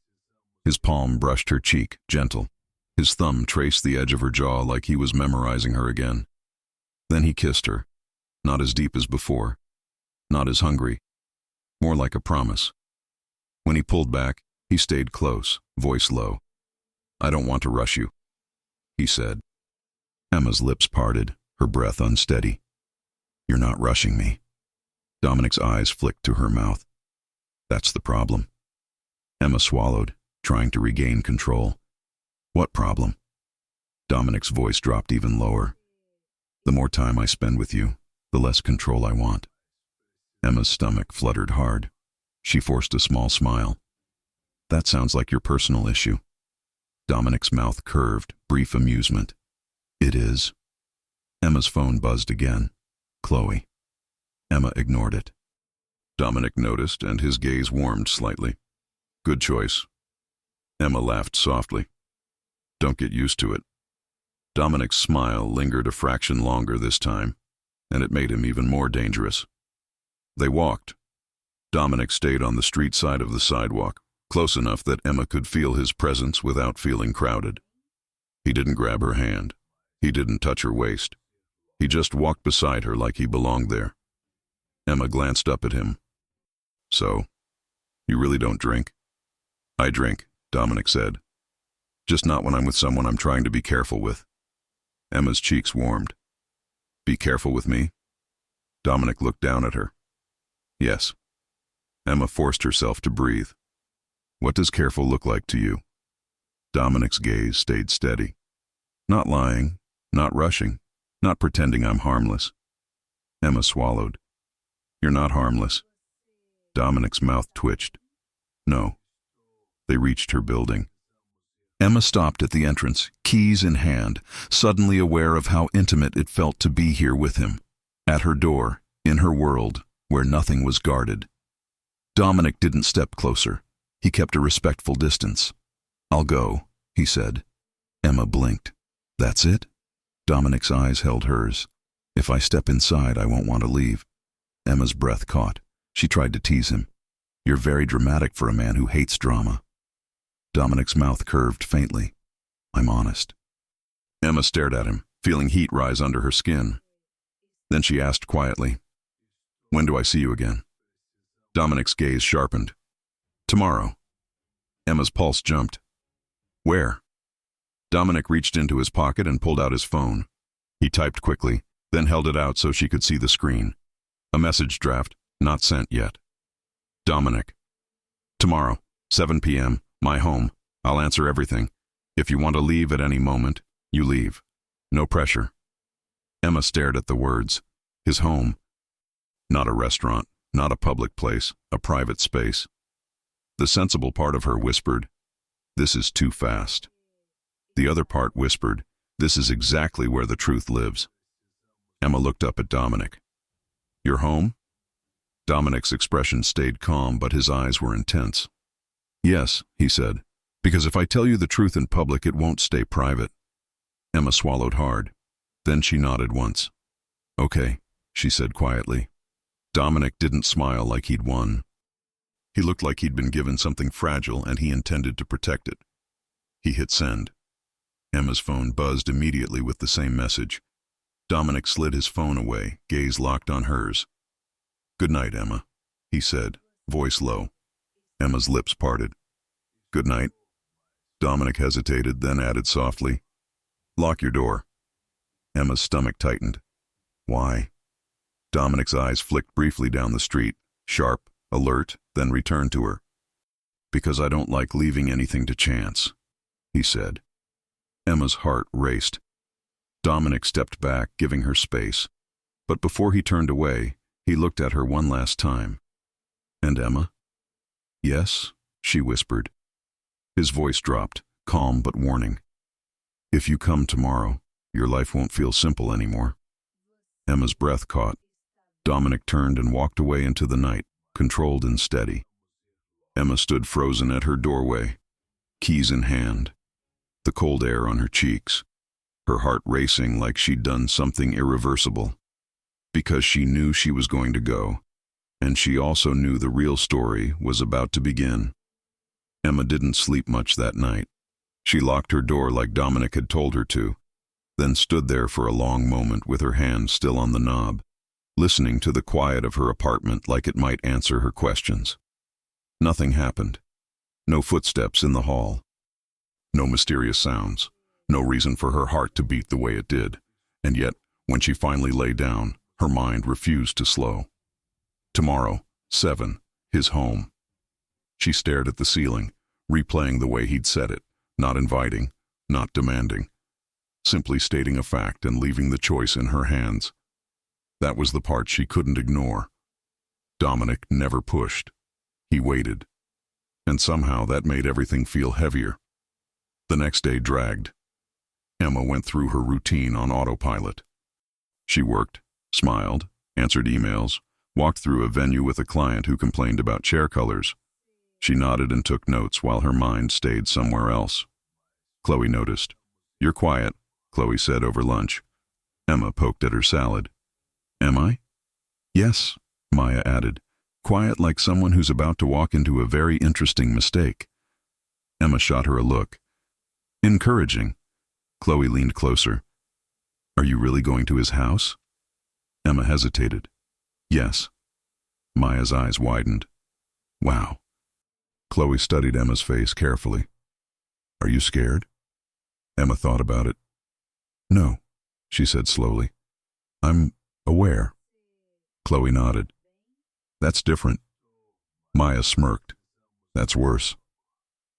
His palm brushed her cheek, gentle. His thumb traced the edge of her jaw like he was memorizing her again. Then he kissed her. Not as deep as before. Not as hungry. More like a promise. When he pulled back, he stayed close, voice low. "I don't want to rush you," he said. Emma's lips parted, her breath unsteady. "You're not rushing me." Dominic's eyes flicked to her mouth. "That's the problem." Emma swallowed, trying to regain control. "What problem?" Dominic's voice dropped even lower. "The more time I spend with you, the less control I want." Emma's stomach fluttered hard. She forced a small smile. "That sounds like your personal issue." Dominic's mouth curved, brief amusement. "It is." Emma's phone buzzed again. Chloe. Emma ignored it. Dominic noticed, and his gaze warmed slightly. "Good choice." Emma laughed softly. "Don't get used to it." Dominic's smile lingered a fraction longer this time, and it made him even more dangerous. They walked. Dominic stayed on the street side of the sidewalk, close enough that Emma could feel his presence without feeling crowded. He didn't grab her hand. He didn't touch her waist. He just walked beside her like he belonged there. Emma glanced up at him. "So, you really don't drink?" "I drink," Dominic said. "Just not when I'm with someone I'm trying to be careful with." Emma's cheeks warmed. "Be careful with me?" Dominic looked down at her. "Yes." Emma forced herself to breathe. "What does careful look like to you?" Dominic's gaze stayed steady. "Not lying, not rushing, not pretending I'm harmless." Emma swallowed. "You're not harmless." Dominic's mouth twitched. "No." They reached her building. Emma stopped at the entrance, keys in hand, suddenly aware of how intimate it felt to be here with him. At her door, in her world, where nothing was guarded. Dominic didn't step closer. He kept a respectful distance. "I'll go," he said. Emma blinked. "That's it?" Dominic's eyes held hers. "If I step inside, I won't want to leave." Emma's breath caught. She tried to tease him. "You're very dramatic for a man who hates drama." Dominic's mouth curved faintly. "I'm honest." Emma stared at him, feeling heat rise under her skin. Then she asked quietly, "When do I see you again?" Dominic's gaze sharpened. "Tomorrow." Emma's pulse jumped. "Where?" Dominic reached into his pocket and pulled out his phone. He typed quickly, then held it out so she could see the screen. A message draft, not sent yet. "Dominic. Tomorrow, 7 p.m., my home. I'll answer everything. If you want to leave at any moment, you leave. No pressure." Emma stared at the words. His home. Not a restaurant, not a public place, a private space. The sensible part of her whispered, "This is too fast." The other part whispered, "This is exactly where the truth lives." Emma looked up at Dominic. "Your home?" Dominic's expression stayed calm, but his eyes were intense. "Yes," he said, "because if I tell you the truth in public, it won't stay private." Emma swallowed hard. Then she nodded once. "Okay," she said quietly. Dominic didn't smile like he'd won. He looked like he'd been given something fragile and he intended to protect it. He hit send. Emma's phone buzzed immediately with the same message. Dominic slid his phone away, gaze locked on hers. "Good night, Emma," he said, voice low. Emma's lips parted. "Good night." Dominic hesitated, then added softly, "Lock your door." Emma's stomach tightened. "Why?" Dominic's eyes flicked briefly down the street, sharp, alert, then returned to her. "Because I don't like leaving anything to chance," he said. Emma's heart raced. Dominic stepped back, giving her space. But before he turned away, he looked at her one last time. "And Emma?" "Yes," she whispered. His voice dropped, calm but warning. "If you come tomorrow, your life won't feel simple anymore." Emma's breath caught. Dominic turned and walked away into the night, controlled and steady. Emma stood frozen at her doorway, keys in hand, the cold air on her cheeks, her heart racing like she'd done something irreversible. Because she knew she was going to go, and she also knew the real story was about to begin. Emma didn't sleep much that night. She locked her door like Dominic had told her to, then stood there for a long moment with her hand still on the knob. listening to the quiet of her apartment like it might answer her questions. Nothing happened. No footsteps in the hall. No mysterious sounds. No reason for her heart to beat the way it did. And yet, when she finally lay down, her mind refused to slow. Tomorrow, 7, his home. She stared at the ceiling, replaying the way he'd said it, not inviting, not demanding, simply stating a fact and leaving the choice in her hands. That was the part she couldn't ignore. Dominic never pushed. He waited. And somehow that made everything feel heavier. The next day dragged. Emma went through her routine on autopilot. She worked, smiled, answered emails, walked through a venue with a client who complained about chair colors. She nodded and took notes while her mind stayed somewhere else. Chloe noticed. "You're quiet," Chloe said over lunch. Emma poked at her salad. "Am I?" "Yes," Maya added. "Quiet like someone who's about to walk into a very interesting mistake." Emma shot her a look. "Encouraging." Chloe leaned closer. "Are you really going to his house?" Emma hesitated. "Yes." Maya's eyes widened. "Wow." Chloe studied Emma's face carefully. "Are you scared?" Emma thought about it. "No," she said slowly. "I'm aware." Chloe nodded. "That's different." Maya smirked. "That's worse."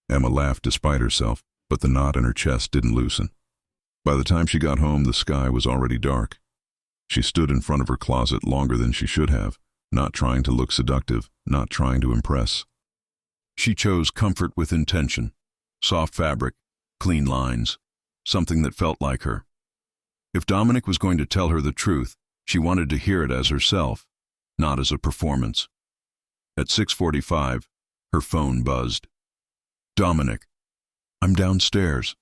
Emma laughed despite herself, but the knot in her chest didn't loosen. By the time she got home, the sky was already dark. She stood in front of her closet longer than she should have, not trying to look seductive, not trying to impress. She chose comfort with intention, soft fabric, clean lines, something that felt like her. If Dominic was going to tell her the truth, she wanted to hear it as herself, not as a performance. At 6:45, her phone buzzed. "Dominic." "I'm downstairs."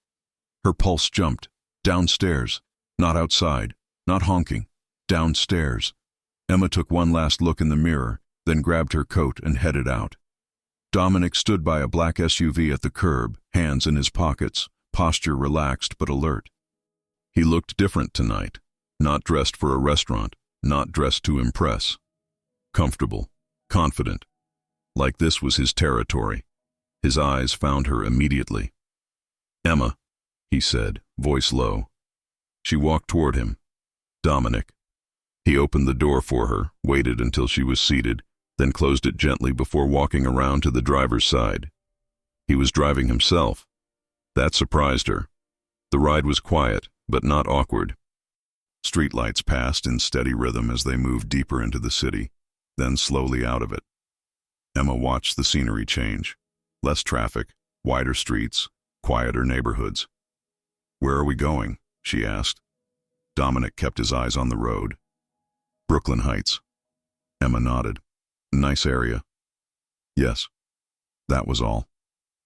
Her pulse jumped. Downstairs. Not outside. Not honking. Downstairs. Emma took one last look in the mirror, then grabbed her coat and headed out. Dominic stood by a black SUV at the curb, hands in his pockets, posture relaxed but alert. He looked different tonight, not dressed for a restaurant, not dressed to impress. Comfortable, confident, like this was his territory. His eyes found her immediately. "Emma," he said, voice low. She walked toward him. "Dominic." He opened the door for her, waited until she was seated, then closed it gently before walking around to the driver's side. He was driving himself. That surprised her. The ride was quiet, but not awkward. Streetlights passed in steady rhythm as they moved deeper into the city, then slowly out of it. Emma watched the scenery change. Less traffic, wider streets, quieter neighborhoods. "Where are we going?" she asked. Dominic kept his eyes on the road. "Brooklyn Heights." Emma nodded. "Nice area." "Yes." That was all.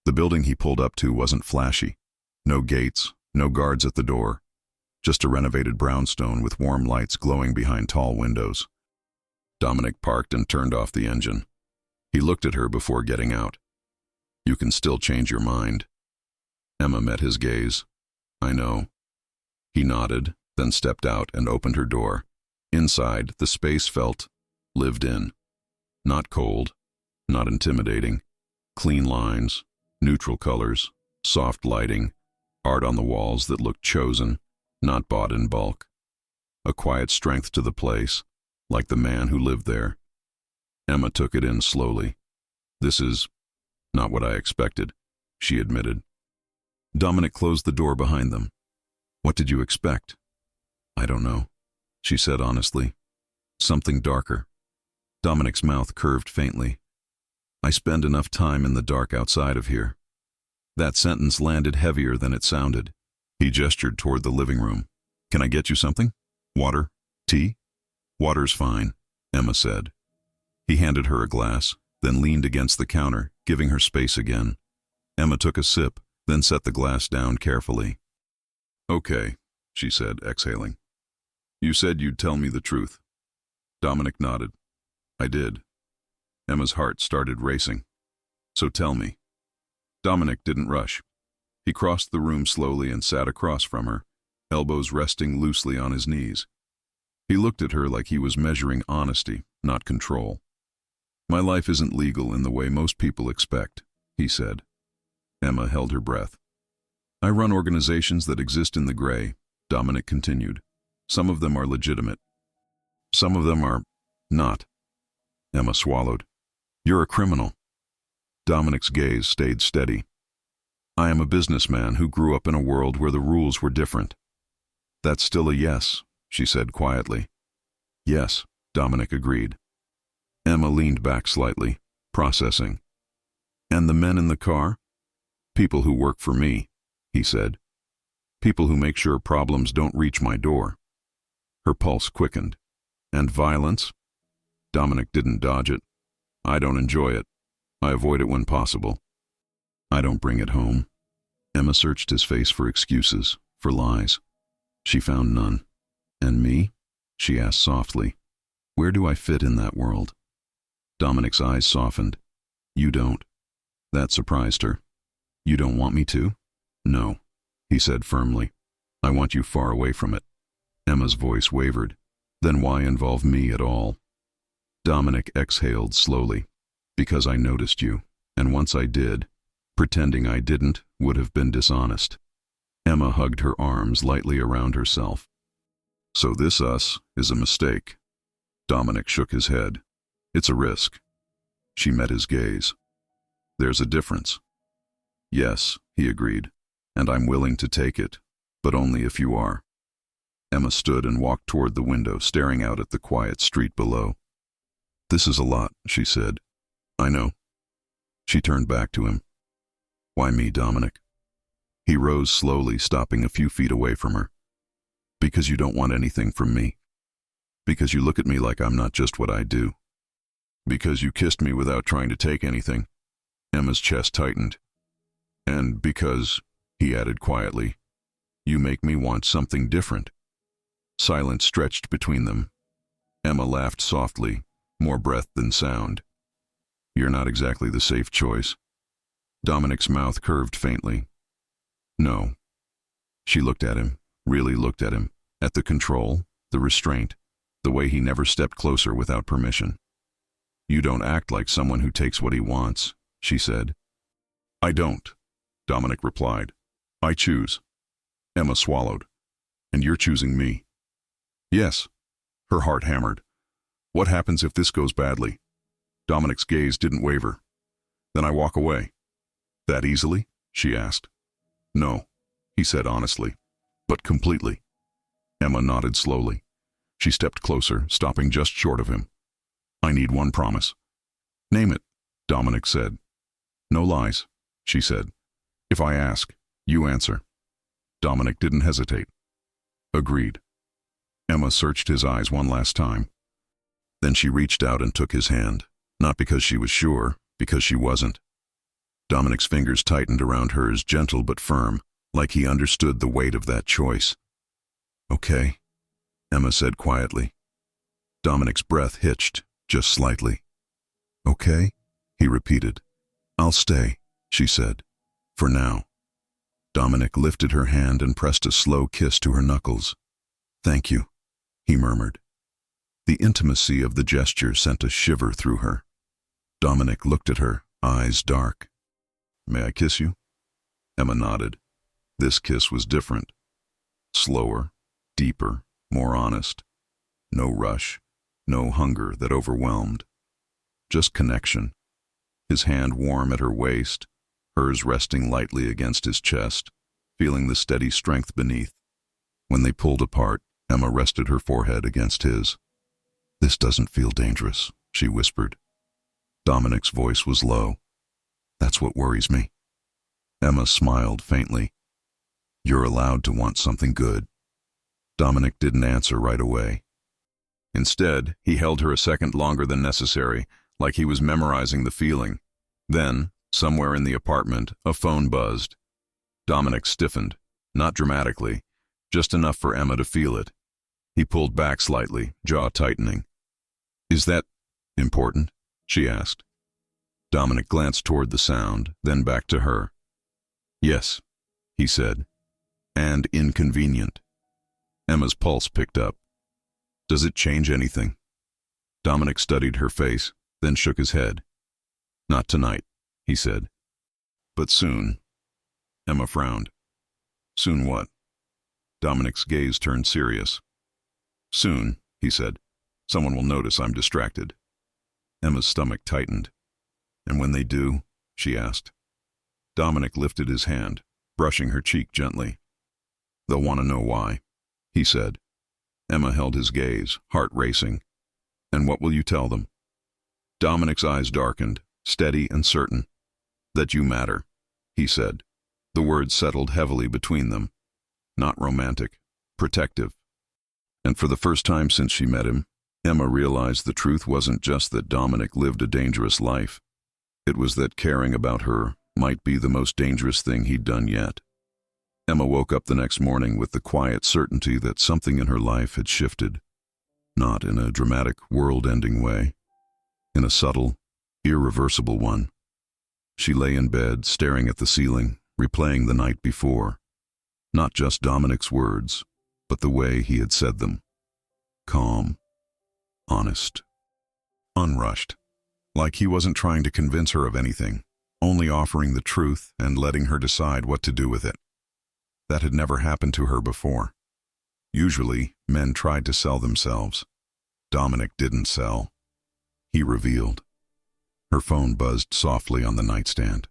The building he pulled up to wasn't flashy. No gates, no guards at the door. Just a renovated brownstone with warm lights glowing behind tall windows. Dominic parked and turned off the engine. He looked at her before getting out. "You can still change your mind." Emma met his gaze. "I know." He nodded, then stepped out and opened her door. Inside, the space felt lived in. Not cold, not intimidating. Clean lines, neutral colors, soft lighting, art on the walls that looked chosen, not bought in bulk. A quiet strength to the place, like the man who lived there. Emma took it in slowly. "This is not what I expected," she admitted. Dominic closed the door behind them. "What did you expect?" "I don't know," she said honestly. "Something darker." Dominic's mouth curved faintly. "I spend enough time in the dark outside of here." That sentence landed heavier than it sounded. He gestured toward the living room. "Can I get you something? Water? Tea?" "Water's fine," Emma said. He handed her a glass, then leaned against the counter, giving her space again. Emma took a sip, then set the glass down carefully. "Okay," she said, exhaling. "You said you'd tell me the truth." Dominic nodded. "I did." Emma's heart started racing. "So tell me." Dominic didn't rush. He crossed the room slowly and sat across from her, elbows resting loosely on his knees. He looked at her like he was measuring honesty, not control. "My life isn't legal in the way most people expect," he said. Emma held her breath. "I run organizations that exist in the gray," Dominic continued. "Some of them are legitimate. Some of them are not." Emma swallowed. "You're a criminal." Dominic's gaze stayed steady. "I am a businessman who grew up in a world where the rules were different." "That's still a yes," she said quietly. "Yes," Dominic agreed. Emma leaned back slightly, processing. "And the men in the car?" "People who work for me," he said. "People who make sure problems don't reach my door." Her pulse quickened. "And violence?" Dominic didn't dodge it. "I don't enjoy it. I avoid it when possible. I don't bring it home." Emma searched his face for excuses, for lies. She found none. "And me?" she asked softly. "Where do I fit in that world?" Dominic's eyes softened. "You don't." That surprised her. "You don't want me to?" "No," he said firmly. "I want you far away from it." Emma's voice wavered. "Then why involve me at all?" Dominic exhaled slowly. "Because I noticed you, and once I did, pretending I didn't would have been dishonest." Emma hugged her arms lightly around herself. "So this us is a mistake." Dominic shook his head. "It's a risk." She met his gaze. "There's a difference." "Yes," he agreed, "and I'm willing to take it, but only if you are." Emma stood and walked toward the window, staring out at the quiet street below. "This is a lot," she said. "I know." She turned back to him. "Why me, Dominic?" He rose slowly, stopping a few feet away from her. "Because you don't want anything from me. Because you look at me like I'm not just what I do. Because you kissed me without trying to take anything." Emma's chest tightened. "And because," he added quietly, "you make me want something different." Silence stretched between them. Emma laughed softly, more breath than sound. "You're not exactly the safe choice." Dominic's mouth curved faintly. "No." She looked at him, really looked at him, at the control, the restraint, the way he never stepped closer without permission. "You don't act like someone who takes what he wants," she said. "I don't," Dominic replied. "I choose." Emma swallowed. "And you're choosing me." "Yes." Her heart hammered. "What happens if this goes badly?" Dominic's gaze didn't waver. "Then I walk away." "That easily?" she asked. "No," he said honestly, "but completely." Emma nodded slowly. She stepped closer, stopping just short of him. "I need one promise." "Name it," Dominic said. "No lies," she said. "If I ask, you answer." Dominic didn't hesitate. "Agreed." Emma searched his eyes one last time. Then she reached out and took his hand, not because she was sure, because she wasn't. Dominic's fingers tightened around hers, gentle but firm, like he understood the weight of that choice. "Okay," Emma said quietly. Dominic's breath hitched, just slightly. "Okay," he repeated. "I'll stay," she said. "For now." Dominic lifted her hand and pressed a slow kiss to her knuckles. "Thank you," he murmured. The intimacy of the gesture sent a shiver through her. Dominic looked at her, eyes dark. "May I kiss you?" Emma nodded. This kiss was different. Slower, deeper, more honest. No rush, no hunger that overwhelmed. Just connection. His hand warm at her waist, hers resting lightly against his chest, feeling the steady strength beneath. When they pulled apart, Emma rested her forehead against his. "This doesn't feel dangerous," she whispered. Dominic's voice was low. "That's what worries me." Emma smiled faintly. "You're allowed to want something good." Dominic didn't answer right away. Instead, he held her a second longer than necessary, like he was memorizing the feeling. Then, somewhere in the apartment, a phone buzzed. Dominic stiffened, not dramatically, just enough for Emma to feel it. He pulled back slightly, jaw tightening. "Is that important?" she asked. Dominic glanced toward the sound, then back to her. "Yes," he said. "And inconvenient." Emma's pulse picked up. Does it change anything? Dominic studied her face, then shook his head. Not tonight, he said. But soon. Emma frowned. Soon what? Dominic's gaze turned serious. Soon, he said. Someone will notice I'm distracted. Emma's stomach tightened. And when they do? She asked. Dominic lifted his hand, brushing her cheek gently. They'll want to know why, he said. Emma held his gaze, heart racing. And what will you tell them? Dominic's eyes darkened, steady and certain. That you matter, he said. The words settled heavily between them. Not romantic, protective. And for the first time since she met him, Emma realized the truth wasn't just that Dominic lived a dangerous life. It was that caring about her might be the most dangerous thing he'd done yet. Emma woke up the next morning with the quiet certainty that something in her life had shifted. Not in a dramatic, world-ending way. In a subtle, irreversible one. She lay in bed, staring at the ceiling, replaying the night before. Not just Dominic's words, but the way he had said them. Calm. Honest. Unrushed. Like he wasn't trying to convince her of anything, only offering the truth and letting her decide what to do with it. That had never happened to her before. Usually, men tried to sell themselves. Dominic didn't sell. He revealed. Her phone buzzed softly on the nightstand.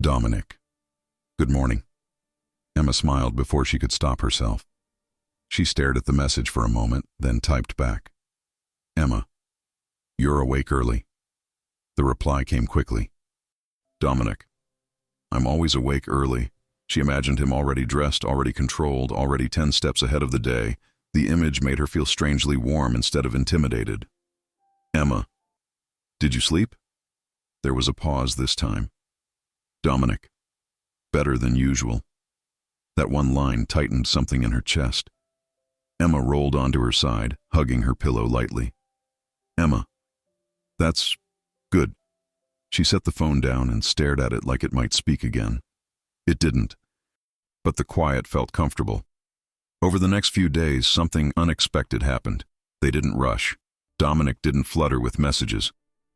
Dominic. Good morning. Emma smiled before she could stop herself. She stared at the message for a moment, then typed back. Emma. You're awake early. The reply came quickly. Dominic. I'm always awake early. She imagined him already dressed, already controlled, already 10 steps ahead of the day. The image made her feel strangely warm instead of intimidated. Emma. Did you sleep? There was a pause this time. Dominic. Better than usual. That one line tightened something in her chest. Emma rolled onto her side, hugging her pillow lightly. Emma. That's good. She set the phone down and stared at it like it might speak again. It didn't. But the quiet felt comfortable. Over the next few days, something unexpected happened. They didn't rush. Dominic didn't flutter with messages.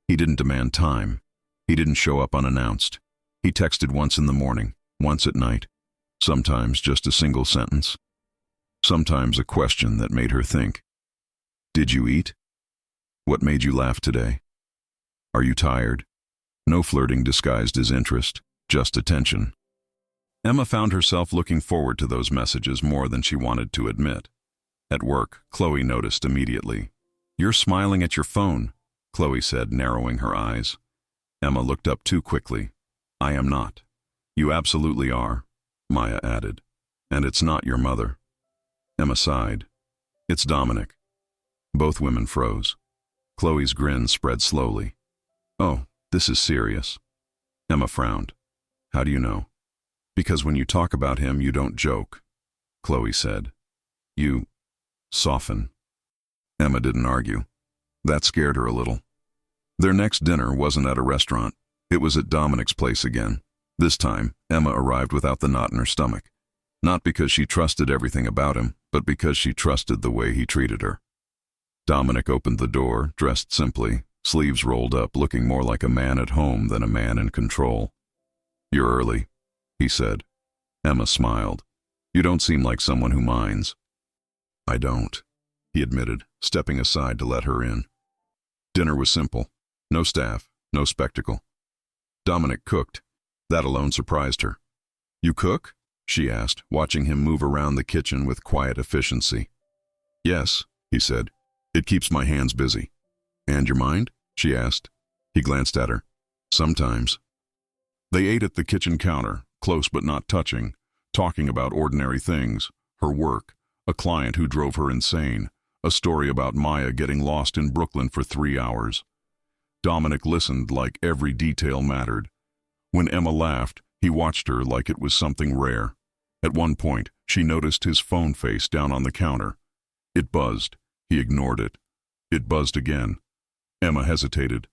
He didn't demand time. He didn't show up unannounced. He texted once in the morning, once at night. Sometimes just a single sentence. Sometimes a question that made her think. Did you eat? What made you laugh today? Are you tired? No flirting disguised as interest, just attention. Emma found herself looking forward to those messages more than she wanted to admit. At work, Chloe noticed immediately. You're smiling at your phone, Chloe said, narrowing her eyes. Emma looked up too quickly. I am not. You absolutely are, Maya added. And it's not your mother. Emma sighed. It's Dominic. Both women froze. Chloe's grin spread slowly. Oh, this is serious. Emma frowned. How do you know? Because when you talk about him, you don't joke, Chloe said. You soften. Emma didn't argue. That scared her a little. Their next dinner wasn't at a restaurant. It was at Dominic's place again. This time, Emma arrived without the knot in her stomach. Not because she trusted everything about him, but because she trusted the way he treated her. Dominic opened the door, dressed simply, sleeves rolled up, looking more like a man at home than a man in control. You're early, he said. Emma smiled. You don't seem like someone who minds. I don't, he admitted, stepping aside to let her in. Dinner was simple. No staff, no spectacle. Dominic cooked. That alone surprised her. You cook? She asked, watching him move around the kitchen with quiet efficiency. Yes, he said. It keeps my hands busy. And your mind? She asked. He glanced at her. Sometimes. They ate at the kitchen counter, close but not touching, talking about ordinary things, her work, a client who drove her insane, a story about Maya getting lost in Brooklyn for 3 hours. Dominic listened like every detail mattered. When Emma laughed, he watched her like it was something rare. At one point, she noticed his phone face down on the counter. It buzzed. He ignored it. It buzzed again. Emma hesitated.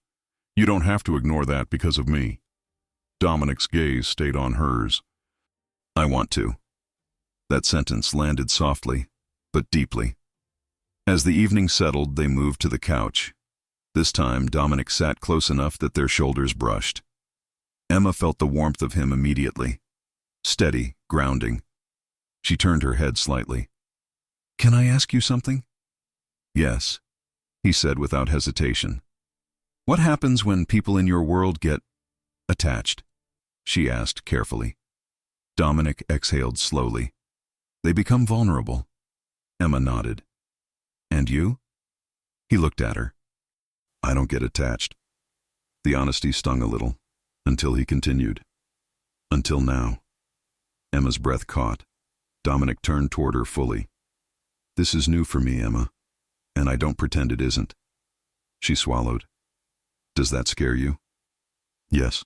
You don't have to ignore that because of me. Dominic's gaze stayed on hers. I want to. That sentence landed softly, but deeply. As the evening settled, they moved to the couch. This time, Dominic sat close enough that their shoulders brushed. Emma felt the warmth of him immediately. Steady, grounding. She turned her head slightly. "Can I ask you something?" "Yes," he said without hesitation. "What happens when people in your world get attached?" she asked carefully. Dominic exhaled slowly. "They become vulnerable." Emma nodded. "And you?" He looked at her. "I don't get attached." The honesty stung a little, until he continued. "Until now." Emma's breath caught. Dominic turned toward her fully. "This is new for me, Emma, and I don't pretend it isn't." She swallowed. "Does that scare you?" "Yes,"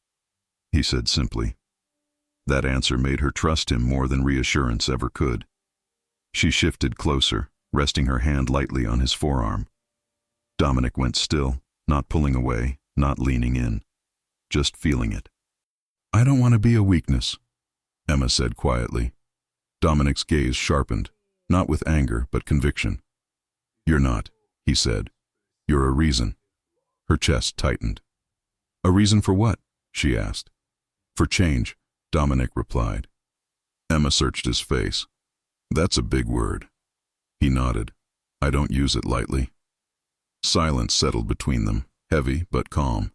he said simply. That answer made her trust him more than reassurance ever could. She shifted closer, resting her hand lightly on his forearm. Dominic went still, not pulling away, not leaning in, just feeling it. "I don't want to be a weakness," Emma said quietly. Dominic's gaze sharpened, not with anger but conviction. "You're not," he said. "You're a reason." Her chest tightened. "A reason for what?" she asked. "For change," Dominic replied. Emma searched his face. "That's a big word." He nodded. "I don't use it lightly." Silence settled between them, heavy but calm.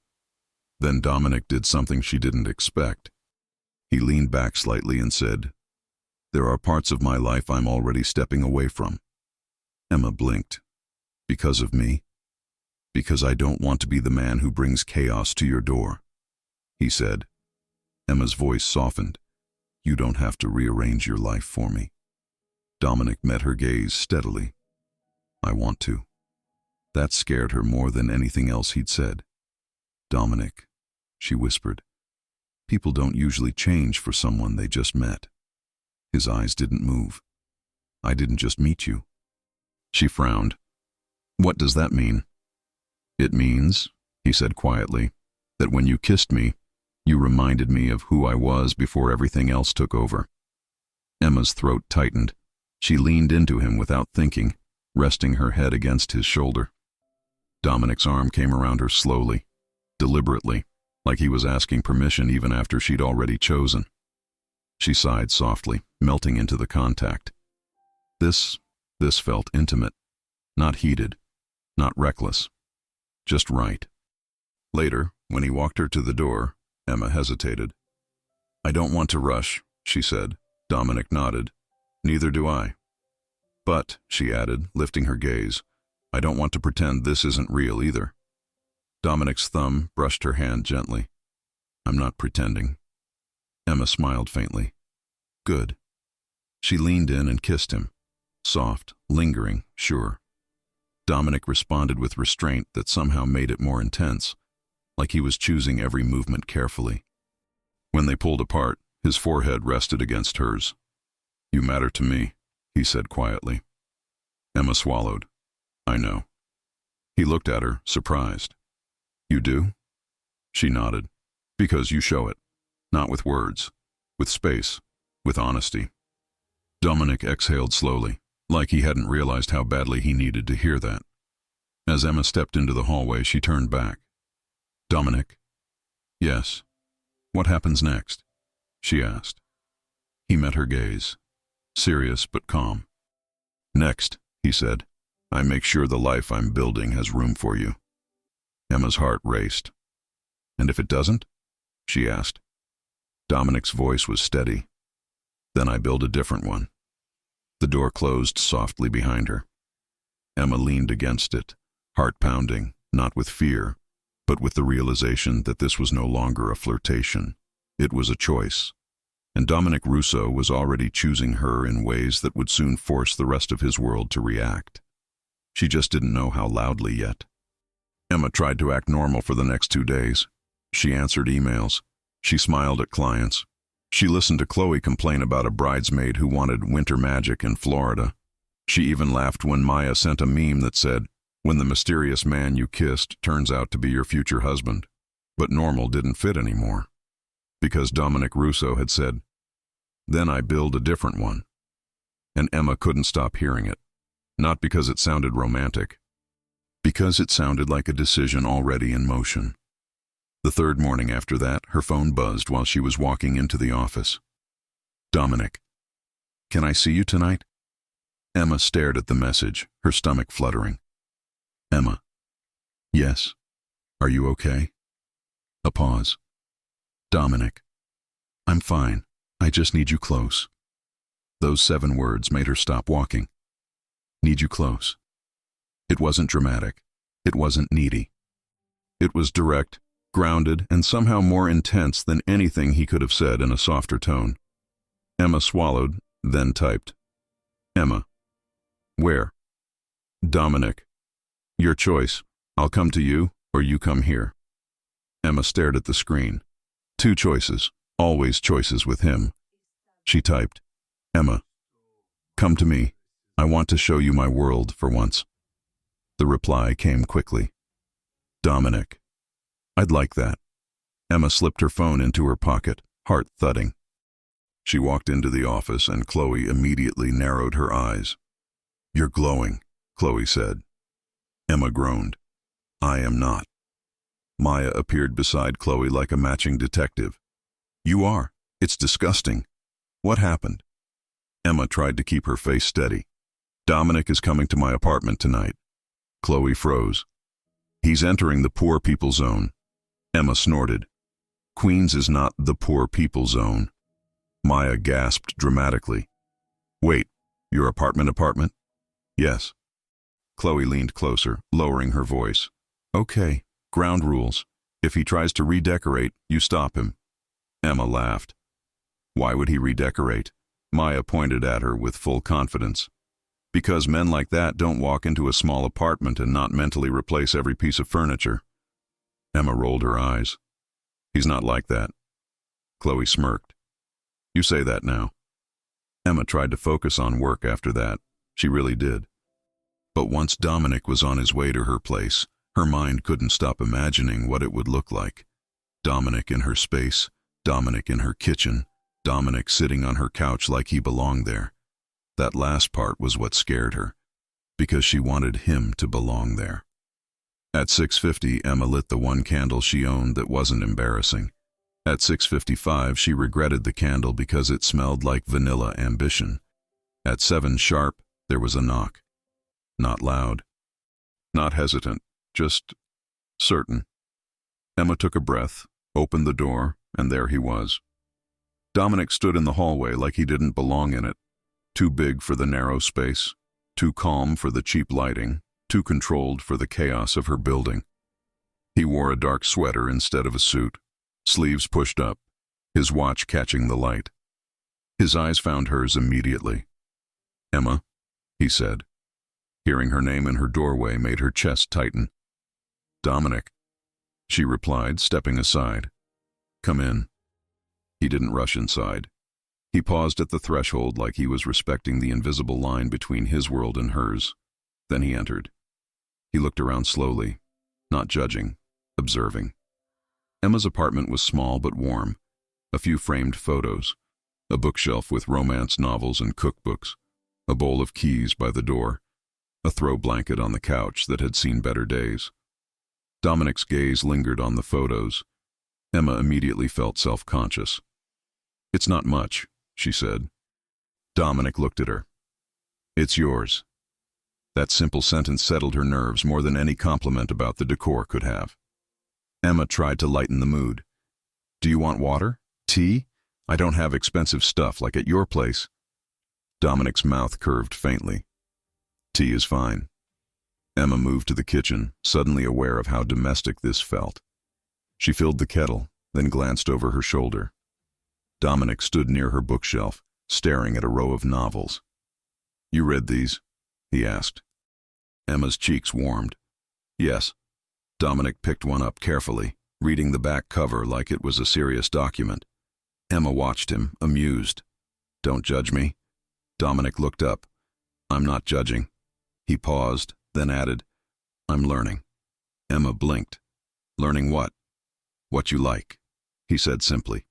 Then Dominic did something she didn't expect. He leaned back slightly and said, "There are parts of my life I'm already stepping away from." Emma blinked. "Because of me?" "Because I don't want to be the man who brings chaos to your door," he said. Emma's voice softened. "You don't have to rearrange your life for me." Dominic met her gaze steadily. "I want to." That scared her more than anything else he'd said. "Dominic," she whispered, "people don't usually change for someone they just met." His eyes didn't move. "I didn't just meet you." She frowned. "What does that mean?" "It means," he said quietly, "that when you kissed me, you reminded me of who I was before everything else took over." Emma's throat tightened. She leaned into him without thinking, resting her head against his shoulder. Dominic's arm came around her slowly, deliberately, like he was asking permission even after she'd already chosen. She sighed softly, melting into the contact. This felt intimate, not heated, not reckless, just right. Later, when he walked her to the door, Emma hesitated. "I don't want to rush," she said. Dominic nodded. "Neither do I. But," she added, lifting her gaze, "I don't want to pretend this isn't real either." Dominic's thumb brushed her hand gently. "I'm not pretending." Emma smiled faintly. "Good." She leaned in and kissed him. Soft, lingering, sure. Dominic responded with restraint that somehow made it more intense, like he was choosing every movement carefully. When they pulled apart, his forehead rested against hers. "You matter to me," he said quietly. Emma swallowed. "I know." He looked at her, surprised. "You do?" She nodded. "Because you show it. Not with words. With space. With honesty." Dominic exhaled slowly, like he hadn't realized how badly he needed to hear that. As Emma stepped into the hallway, she turned back. "Dominic?" "Yes." "What happens next?" she asked. He met her gaze, serious but calm. "Next," he said, "I make sure the life I'm building has room for you." Emma's heart raced. "And if it doesn't?" she asked. Dominic's voice was steady. "Then I build a different one." The door closed softly behind her. Emma leaned against it, heart pounding, not with fear, but with the realization that this was no longer a flirtation. It was a choice. And Dominic Russo was already choosing her in ways that would soon force the rest of his world to react. She just didn't know how loudly yet. Emma tried to act normal for the next 2 days. She answered emails. She smiled at clients. She listened to Chloe complain about a bridesmaid who wanted winter magic in Florida. She even laughed when Maya sent a meme that said, "When the mysterious man you kissed turns out to be your future husband." But normal didn't fit anymore. Because Dominic Russo had said, "Then I build a different one." And Emma couldn't stop hearing it. Not because it sounded romantic. Because it sounded like a decision already in motion. The third morning after that, her phone buzzed while she was walking into the office. Dominic. Can I see you tonight? Emma stared at the message, her stomach fluttering. Emma. Yes. Are you okay? A pause. Dominic. I'm fine. I just need you close. Those 7 words made her stop walking. Need you close. It wasn't dramatic. It wasn't needy. It was direct, grounded, and somehow more intense than anything he could have said in a softer tone. Emma swallowed, then typed. Emma. Where? Dominic. Your choice. I'll come to you, or you come here. Emma stared at the screen. 2 choices, always choices with him. She typed. Emma. Come to me. I want to show you my world for once. The reply came quickly. Dominic. I'd like that. Emma slipped her phone into her pocket, heart thudding. She walked into the office and Chloe immediately narrowed her eyes. You're glowing, Chloe said. Emma groaned. I am not. Maya appeared beside Chloe like a matching detective. You are. It's disgusting. What happened? Emma tried to keep her face steady. Dominic is coming to my apartment tonight. Chloe froze. He's entering the poor people zone. Emma snorted. Queens is not the poor people zone. Maya gasped dramatically. Wait, your apartment? Yes. Chloe leaned closer, lowering her voice. Okay, ground rules. If he tries to redecorate, you stop him. Emma laughed. Why would he redecorate? Maya pointed at her with full confidence. Because men like that don't walk into a small apartment and not mentally replace every piece of furniture. Emma rolled her eyes. He's not like that. Chloe smirked. You say that now. Emma tried to focus on work after that. She really did. But once Dominic was on his way to her place, her mind couldn't stop imagining what it would look like. Dominic in her space, Dominic in her kitchen, Dominic sitting on her couch like he belonged there. That last part was what scared her, because she wanted him to belong there. At 6:50, Emma lit the one candle she owned that wasn't embarrassing. At 6:55, she regretted the candle because it smelled like vanilla ambition. At 7 sharp, there was a knock. Not loud. Not hesitant, just certain. Emma took a breath, opened the door, and there he was. Dominic stood in the hallway like he didn't belong in it. Too big for the narrow space, too calm for the cheap lighting, too controlled for the chaos of her building. He wore a dark sweater instead of a suit, sleeves pushed up, his watch catching the light. His eyes found hers immediately. Emma, he said. Hearing her name in her doorway made her chest tighten. Dominic, she replied, stepping aside. Come in. He didn't rush inside. He paused at the threshold like he was respecting the invisible line between his world and hers. Then he entered. He looked around slowly, not judging, observing. Emma's apartment was small but warm. A few framed photos, a bookshelf with romance novels and cookbooks, a bowl of keys by the door, a throw blanket on the couch that had seen better days. Dominic's gaze lingered on the photos. Emma immediately felt self-conscious. It's not much, she said. Dominic looked at her. It's yours. That simple sentence settled her nerves more than any compliment about the decor could have. Emma tried to lighten the mood. Do you want water? Tea? I don't have expensive stuff like at your place. Dominic's mouth curved faintly. Tea is fine. Emma moved to the kitchen, suddenly aware of how domestic this felt. She filled the kettle, then glanced over her shoulder. Dominic stood near her bookshelf, staring at a row of novels. You read these? He asked. Emma's cheeks warmed. Yes. Dominic picked one up carefully, reading the back cover like it was a serious document. Emma watched him, amused. Don't judge me. Dominic looked up. I'm not judging. He paused, then added, I'm learning. Emma blinked. Learning what? What you like, he said simply.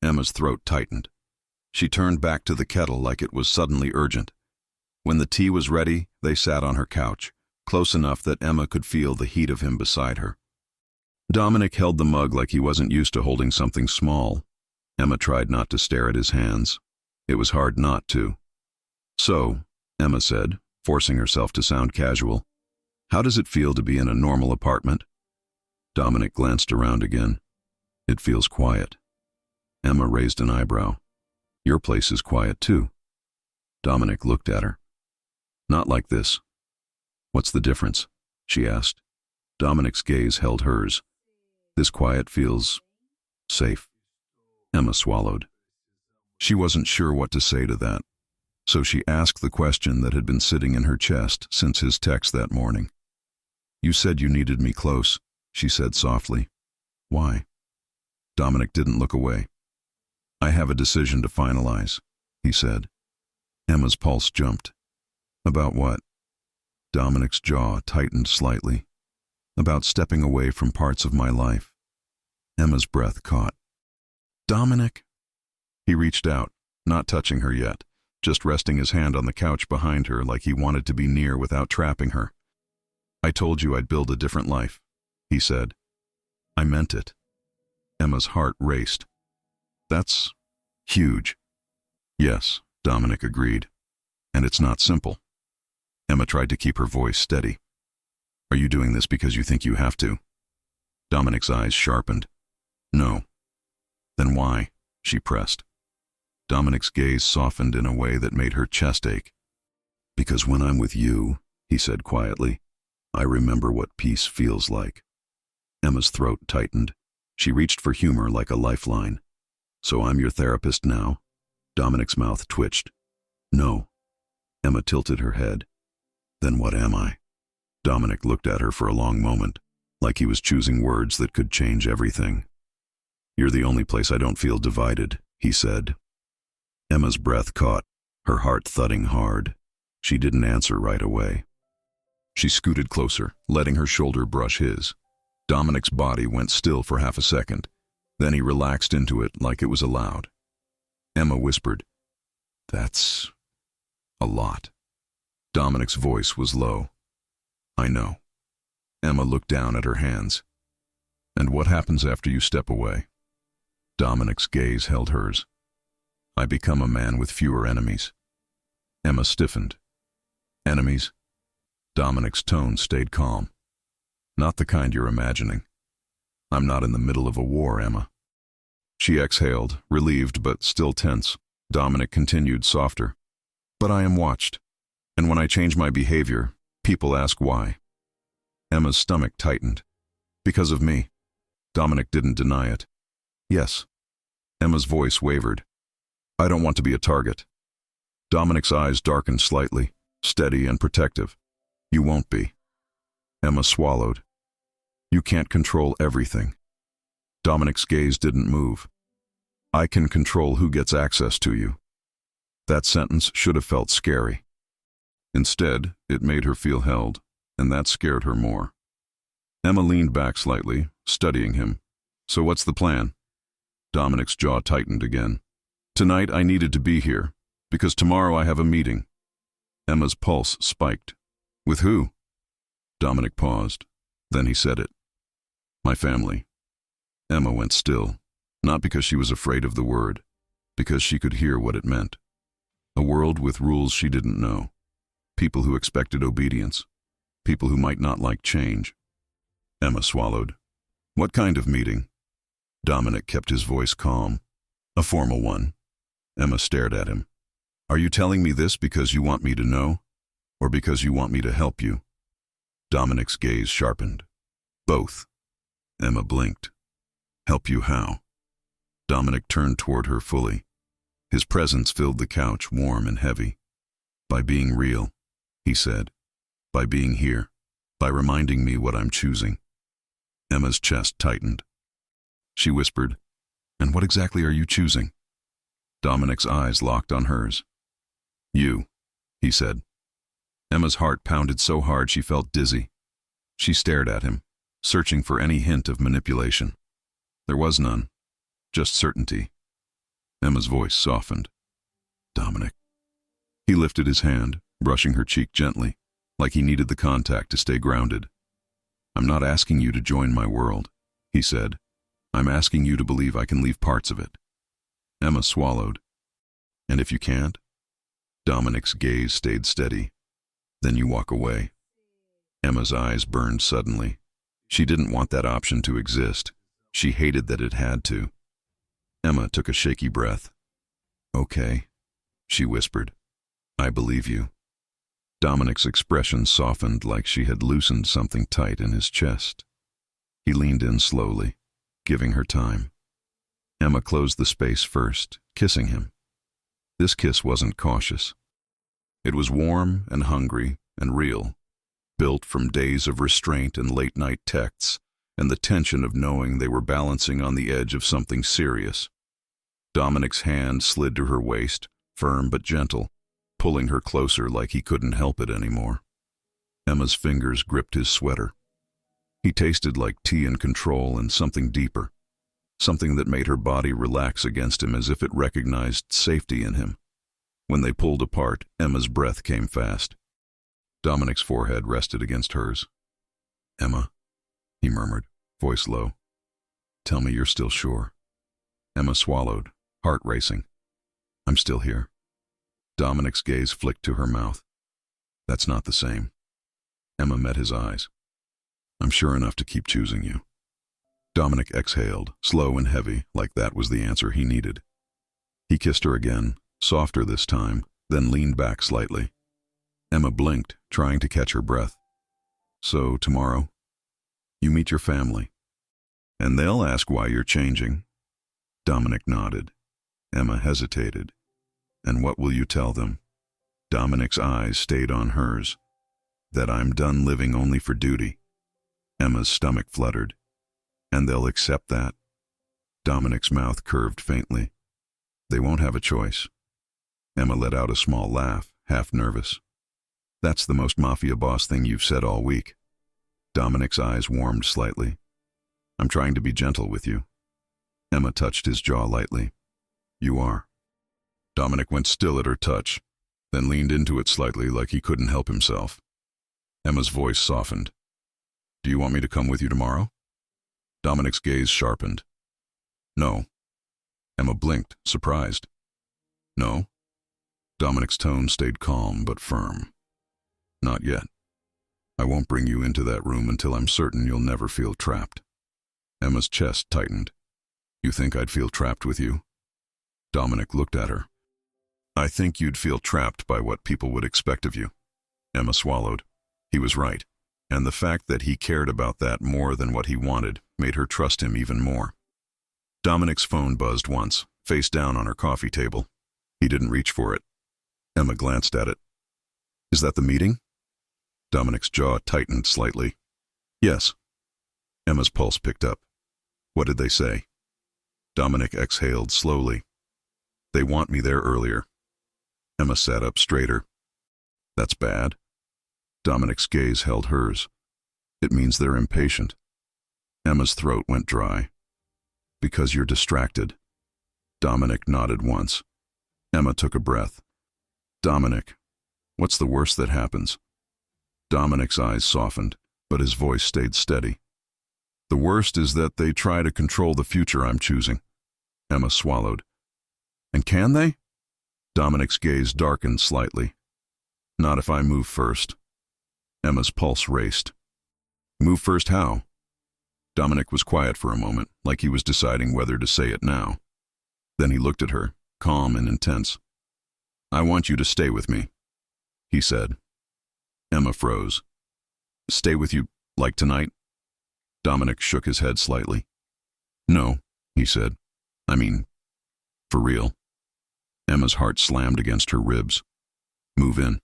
Emma's throat tightened. She turned back to the kettle like it was suddenly urgent. When the tea was ready, they sat on her couch, close enough that Emma could feel the heat of him beside her. Dominic held the mug like he wasn't used to holding something small. Emma tried not to stare at his hands. It was hard not to. "So," Emma said, forcing herself to sound casual, "how does it feel to be in a normal apartment?" Dominic glanced around again. "It feels quiet." Emma raised an eyebrow. "Your place is quiet too." Dominic looked at her. "Not like this." "What's the difference?" she asked. Dominic's gaze held hers. "This quiet feels safe." Emma swallowed. She wasn't sure what to say to that, so she asked the question that had been sitting in her chest since his text that morning. "You said you needed me close," she said softly. "Why?" Dominic didn't look away. "I have a decision to finalize," he said. Emma's pulse jumped. "About what?" Dominic's jaw tightened slightly. "About stepping away from parts of my life." Emma's breath caught. "Dominic?" He reached out, not touching her yet, just resting his hand on the couch behind her like he wanted to be near without trapping her. "I told you I'd build a different life," he said. "I meant it." Emma's heart raced. "That's huge." "Yes," Dominic agreed. "And it's not simple." Emma tried to keep her voice steady. "Are you doing this because you think you have to?" Dominic's eyes sharpened. "No." "Then why?" she pressed. Dominic's gaze softened in a way that made her chest ache. "Because when I'm with you," he said quietly, "I remember what peace feels like." Emma's throat tightened. She reached for humor like a lifeline. "So I'm your therapist now?" Dominic's mouth twitched. "No." Emma tilted her head. "Then what am I?" Dominic looked at her for a long moment, like he was choosing words that could change everything. "You're the only place I don't feel divided," he said. Emma's breath caught, her heart thudding hard. She didn't answer right away. She scooted closer, letting her shoulder brush his. Dominic's body went still for half a second. Then he relaxed into it like it was allowed. Emma whispered, "That's a lot." Dominic's voice was low. "I know." Emma looked down at her hands. "And what happens after you step away?" Dominic's gaze held hers. "I become a man with fewer enemies." Emma stiffened. "Enemies?" Dominic's tone stayed calm. "Not the kind you're imagining. I'm not in the middle of a war, Emma." She exhaled, relieved but still tense. Dominic continued, softer. "But I am watched. And when I change my behavior, people ask why." Emma's stomach tightened. "Because of me." Dominic didn't deny it. "Yes." Emma's voice wavered. "I don't want to be a target." Dominic's eyes darkened slightly, steady and protective. "You won't be." Emma swallowed. "You can't control everything." Dominic's gaze didn't move. "I can control who gets access to you." That sentence should have felt scary. Instead, it made her feel held, and that scared her more. Emma leaned back slightly, studying him. "So what's the plan?" Dominic's jaw tightened again. "Tonight I needed to be here, because tomorrow I have a meeting." Emma's pulse spiked. "With who?" Dominic paused. Then he said it. "My family." Emma went still, not because she was afraid of the word, because she could hear what it meant. A world with rules she didn't know. People who expected obedience. People who might not like change. Emma swallowed. "What kind of meeting?" Dominic kept his voice calm. "A formal one." Emma stared at him. "Are you telling me this because you want me to know, or because you want me to help you?" Dominic's gaze sharpened. "Both." Emma blinked. "Help you how?" Dominic turned toward her fully. His presence filled the couch warm and heavy. "By being real," he said. "By being here. By reminding me what I'm choosing." Emma's chest tightened. She whispered, "And what exactly are you choosing?" Dominic's eyes locked on hers. "You," he said. Emma's heart pounded so hard she felt dizzy. She stared at him, searching for any hint of manipulation. There was none, just certainty. Emma's voice softened. "Dominic." He lifted his hand, brushing her cheek gently, like he needed the contact to stay grounded. "I'm not asking you to join my world," he said. "I'm asking you to believe I can leave parts of it." Emma swallowed. "And if you can't?" Dominic's gaze stayed steady. "Then you walk away." Emma's eyes burned suddenly. She didn't want that option to exist. She hated that it had to. Emma took a shaky breath. "Okay," she whispered. "I believe you." Dominic's expression softened like she had loosened something tight in his chest. He leaned in slowly, giving her time. Emma closed the space first, kissing him. This kiss wasn't cautious. It was warm and hungry and real, built from days of restraint and late-night texts and the tension of knowing they were balancing on the edge of something serious. Dominic's hand slid to her waist, firm but gentle, pulling her closer like he couldn't help it anymore. Emma's fingers gripped his sweater. He tasted like tea and control and something deeper, something that made her body relax against him as if it recognized safety in him. When they pulled apart, Emma's breath came fast. Dominic's forehead rested against hers. "Emma," he murmured, voice low. "Tell me you're still sure." Emma swallowed, heart racing. "I'm still here." Dominic's gaze flicked to her mouth. "That's not the same." Emma met his eyes. "I'm sure enough to keep choosing you." Dominic exhaled, slow and heavy, like that was the answer he needed. He kissed her again, softer this time, then leaned back slightly. Emma blinked, trying to catch her breath. "So, tomorrow, you meet your family, and they'll ask why you're changing." Dominic nodded. Emma hesitated. "And what will you tell them?" Dominic's eyes stayed on hers. "That I'm done living only for duty." Emma's stomach fluttered. "And they'll accept that?" Dominic's mouth curved faintly. "They won't have a choice." Emma let out a small laugh, half nervous. "That's the most Mafia boss thing you've said all week." Dominic's eyes warmed slightly. "I'm trying to be gentle with you." Emma touched his jaw lightly. "You are." Dominic went still at her touch, then leaned into it slightly like he couldn't help himself. Emma's voice softened. "Do you want me to come with you tomorrow?" Dominic's gaze sharpened. "No." Emma blinked, surprised. "No?" Dominic's tone stayed calm but firm. "Not yet. I won't bring you into that room until I'm certain you'll never feel trapped." Emma's chest tightened. "You think I'd feel trapped with you?" Dominic looked at her. "I think you'd feel trapped by what people would expect of you." Emma swallowed. He was right, and the fact that he cared about that more than what he wanted made her trust him even more. Dominic's phone buzzed once, face down on her coffee table. He didn't reach for it. Emma glanced at it. "Is that the meeting?" Dominic's jaw tightened slightly. "Yes." Emma's pulse picked up. "What did they say?" Dominic exhaled slowly. "They want me there earlier." Emma sat up straighter. "That's bad." Dominic's gaze held hers. "It means they're impatient." Emma's throat went dry. "Because you're distracted." Dominic nodded once. Emma took a breath. "Dominic, what's the worst that happens?" Dominic's eyes softened, but his voice stayed steady. "The worst is that they try to control the future I'm choosing." Emma swallowed. "And can they?" Dominic's gaze darkened slightly. "Not if I move first." Emma's pulse raced. "Move first how?" Dominic was quiet for a moment, like he was deciding whether to say it now. Then he looked at her, calm and intense. "I want you to stay with me," he said. Emma froze. "Stay with you, like tonight?" Dominic shook his head slightly. "No," he said. "I mean, for real." Emma's heart slammed against her ribs. "Move in."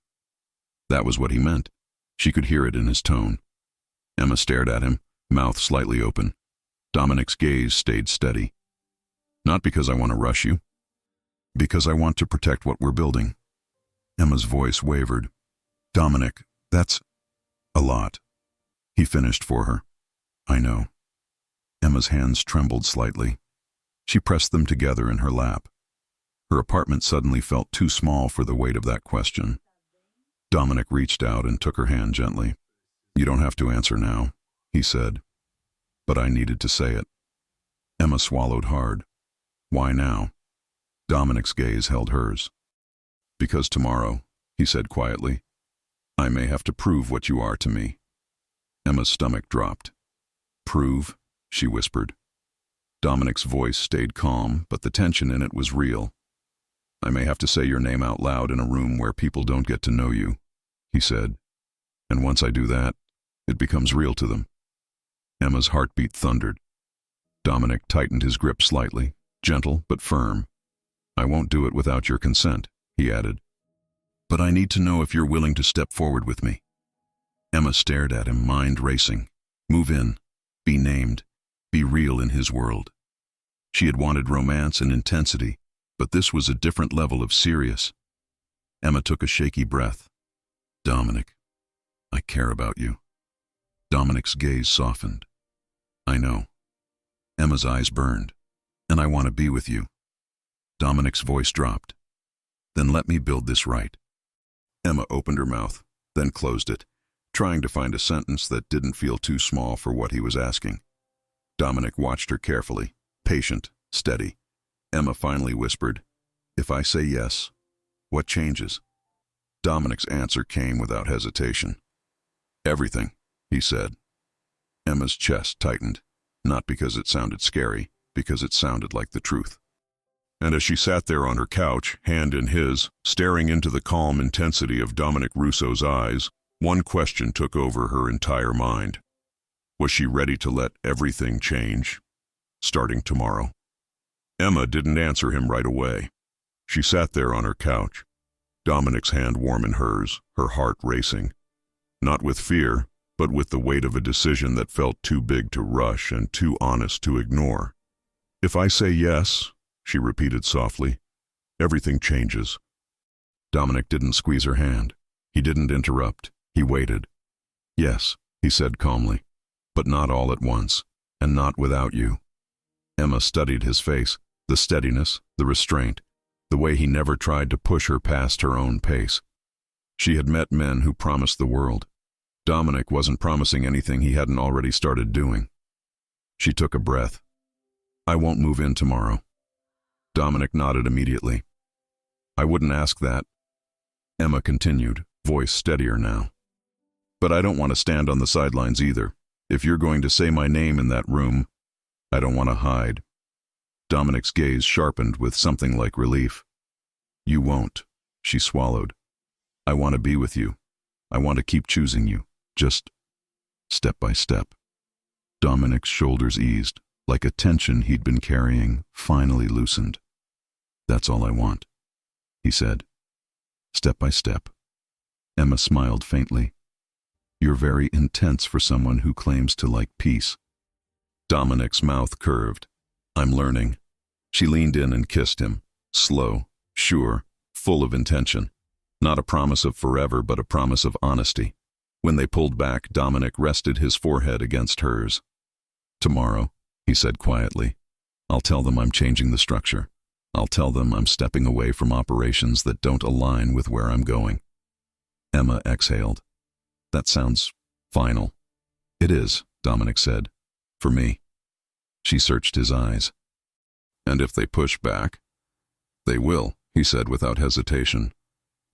That was what he meant. She could hear it in his tone. Emma stared at him, mouth slightly open. Dominic's gaze stayed steady. "Not because I want to rush you. Because I want to protect what we're building." Emma's voice wavered. "Dominic, that's a lot." He finished for her. "I know." Emma's hands trembled slightly. She pressed them together in her lap. Her apartment suddenly felt too small for the weight of that question. Dominic reached out and took her hand gently. You don't have to answer now, he said. But I needed to say it. Emma swallowed hard. Why now? Dominic's gaze held hers. Because tomorrow, he said quietly, I may have to prove what you are to me. Emma's stomach dropped. Prove, she whispered. Dominic's voice stayed calm, but the tension in it was real. I may have to say your name out loud in a room where people don't get to know you, he said. And once I do that, it becomes real to them. Emma's heartbeat thundered. Dominic tightened his grip slightly, gentle but firm. I won't do it without your consent, he added. But I need to know if you're willing to step forward with me. Emma stared at him, mind racing. Move in. Be named. Be real in his world. She had wanted romance and intensity, but this was a different level of serious. Emma took a shaky breath. Dominic, I care about you. Dominic's gaze softened. I know. Emma's eyes burned. And I want to be with you. Dominic's voice dropped. Then let me build this right. Emma opened her mouth, then closed it, trying to find a sentence that didn't feel too small for what he was asking. Dominic watched her carefully, patient, steady. Emma finally whispered, If I say yes, what changes? Dominic's answer came without hesitation. Everything, he said. Emma's chest tightened, not because it sounded scary, because it sounded like the truth. And as she sat there on her couch, hand in his, staring into the calm intensity of Dominic Russo's eyes, one question took over her entire mind. Was she ready to let everything change, starting tomorrow? Emma didn't answer him right away. She sat there on her couch, Dominic's hand warm in hers, her heart racing. Not with fear, but with the weight of a decision that felt too big to rush and too honest to ignore. If I say yes, she repeated softly, everything changes. Dominic didn't squeeze her hand. He didn't interrupt. He waited. Yes, he said calmly, but not all at once, and not without you. Emma studied his face, the steadiness, the restraint, the way he never tried to push her past her own pace. She had met men who promised the world. Dominic wasn't promising anything he hadn't already started doing. She took a breath. I won't move in tomorrow. Dominic nodded immediately. I wouldn't ask that. Emma continued, voice steadier now. But I don't want to stand on the sidelines either. If you're going to say my name in that room, I don't want to hide. Dominic's gaze sharpened with something like relief. You won't, she swallowed. I want to be with you. I want to keep choosing you, just step by step. Dominic's shoulders eased, like a tension he'd been carrying finally loosened. That's all I want, he said. Step by step. Emma smiled faintly. You're very intense for someone who claims to like peace. Dominic's mouth curved. I'm learning. She leaned in and kissed him, slow, sure, full of intention. Not a promise of forever, but a promise of honesty. When they pulled back, Dominic rested his forehead against hers. Tomorrow, he said quietly, I'll tell them I'm changing the structure. I'll tell them I'm stepping away from operations that don't align with where I'm going. Emma exhaled. That sounds final. It is, Dominic said. For me. She searched his eyes. And if they push back? They will, he said without hesitation.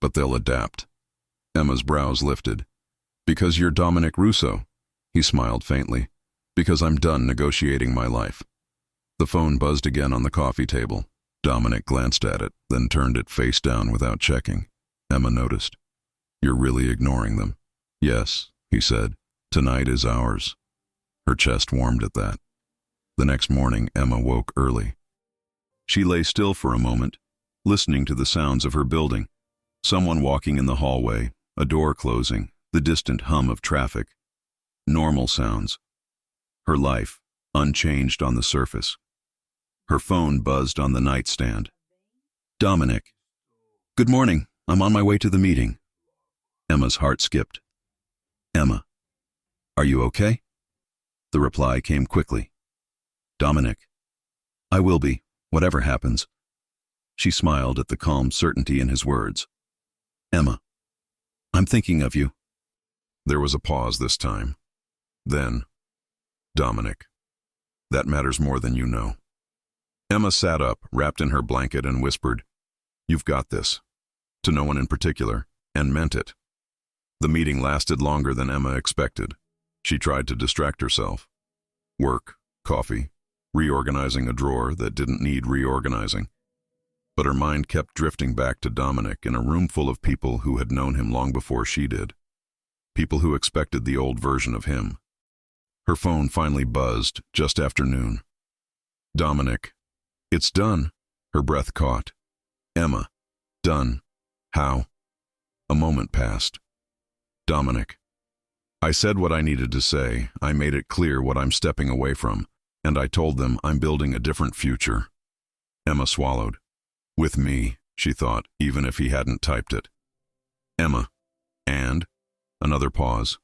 But they'll adapt. Emma's brows lifted. Because you're Dominic Russo, he smiled faintly. Because I'm done negotiating my life. The phone buzzed again on the coffee table. Dominic glanced at it, then turned it face down without checking. Emma noticed. You're really ignoring them. Yes, he said. Tonight is ours. Her chest warmed at that. The next morning, Emma woke early. She lay still for a moment, listening to the sounds of her building. Someone walking in the hallway, a door closing, the distant hum of traffic. Normal sounds. Her life, unchanged on the surface. Her phone buzzed on the nightstand. Dominic. Good morning. I'm on my way to the meeting. Emma's heart skipped. Emma. Are you okay? The reply came quickly. Dominic. I will be, whatever happens. She smiled at the calm certainty in his words. Emma. I'm thinking of you. There was a pause this time. Then, Dominic. That matters more than you know. Emma sat up, wrapped in her blanket, and whispered, "You've got this." To no one in particular, and meant it. The meeting lasted longer than Emma expected. She tried to distract herself. Work, coffee, reorganizing a drawer that didn't need reorganizing. But her mind kept drifting back to Dominic in a room full of people who had known him long before she did. People who expected the old version of him. Her phone finally buzzed just after noon. Dominic. "It's done." Her breath caught. Emma. "Done. How?" A moment passed. Dominic. "I said what I needed to say. I made it clear what I'm stepping away from, and I told them I'm building a different future." Emma swallowed. With me, she thought, even if he hadn't typed it. Emma. And? Another pause.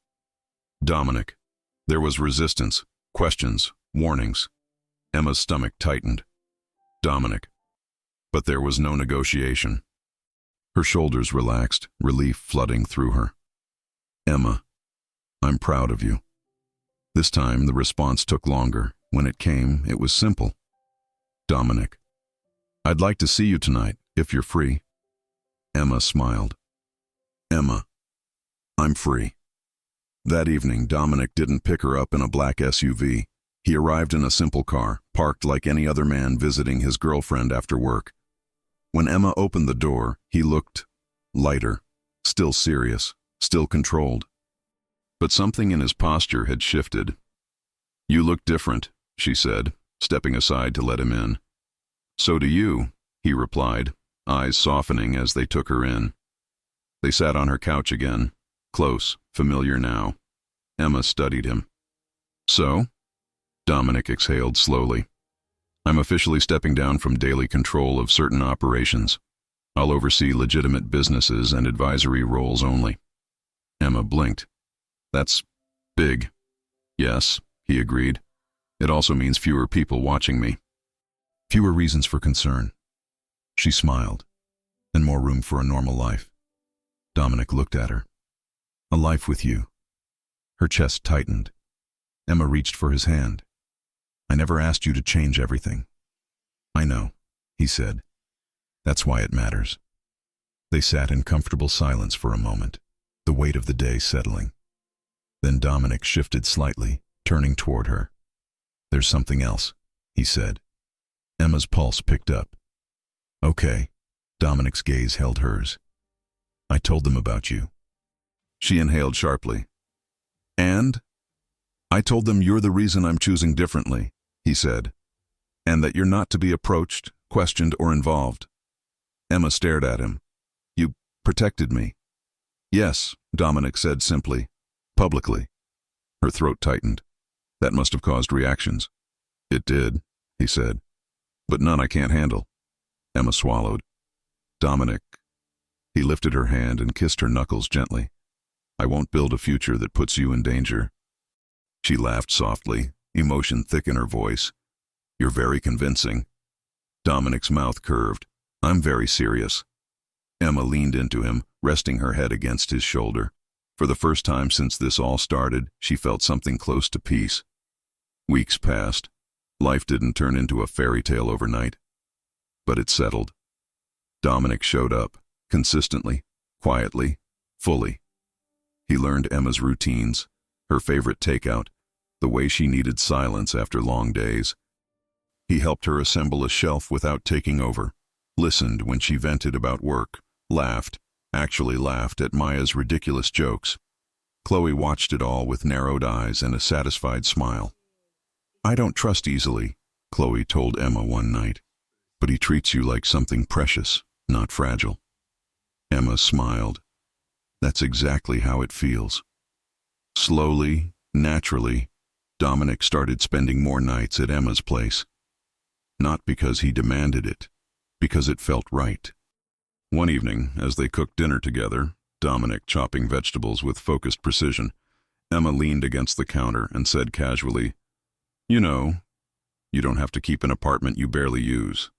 Dominic. There was resistance, questions, warnings. Emma's stomach tightened. Dominic. But there was no negotiation. Her shoulders relaxed, relief flooding through her. Emma. I'm proud of you. This time the response took longer. When it came, it was simple. Dominic. I'd like to see you tonight, if you're free. Emma smiled. Emma. I'm free. That evening, Dominic didn't pick her up in a black SUV. He arrived in a simple car, parked like any other man visiting his girlfriend after work. When Emma opened the door, he looked lighter, still serious, still controlled. But something in his posture had shifted. You look different, she said, stepping aside to let him in. So do you, he replied, eyes softening as they took her in. They sat on her couch again, close, familiar now. Emma studied him. So? Dominic exhaled slowly. I'm officially stepping down from daily control of certain operations. I'll oversee legitimate businesses and advisory roles only. Emma blinked. That's big. Yes, he agreed. It also means fewer people watching me. Fewer reasons for concern. She smiled, and more room for a normal life. Dominic looked at her. A life with you. Her chest tightened. Emma reached for his hand. I never asked you to change everything. I know, he said. That's why it matters. They sat in comfortable silence for a moment, the weight of the day settling. Then Dominic shifted slightly, turning toward her. There's something else, he said. Emma's pulse picked up. Okay. Dominic's gaze held hers. I told them about you. She inhaled sharply. And? I told them you're the reason I'm choosing differently, he said, and that you're not to be approached, questioned, or involved. Emma stared at him. You protected me. Yes, Dominic said simply, publicly. Her throat tightened. That must have caused reactions. It did, he said, but none I can't handle. Emma swallowed. Dominic. He lifted her hand and kissed her knuckles gently. I won't build a future that puts you in danger. She laughed softly, emotion thick in her voice. You're very convincing. Dominic's mouth curved. I'm very serious. Emma leaned into him, resting her head against his shoulder. For the first time since this all started, she felt something close to peace. Weeks passed. Life didn't turn into a fairy tale overnight. But it settled. Dominic showed up, consistently, quietly, fully. He learned Emma's routines, her favorite takeout, the way she needed silence after long days. He helped her assemble a shelf without taking over, listened when she vented about work, actually laughed at Maya's ridiculous jokes. Chloe watched it all with narrowed eyes and a satisfied smile. I don't trust easily, Chloe told Emma one night, but he treats you like something precious, not fragile. Emma smiled. That's exactly how it feels. Slowly, naturally, Dominic started spending more nights at Emma's place. Not because he demanded it, because it felt right. One evening, as they cooked dinner together, Dominic chopping vegetables with focused precision, Emma leaned against the counter and said casually, You know, you don't have to keep an apartment you barely use.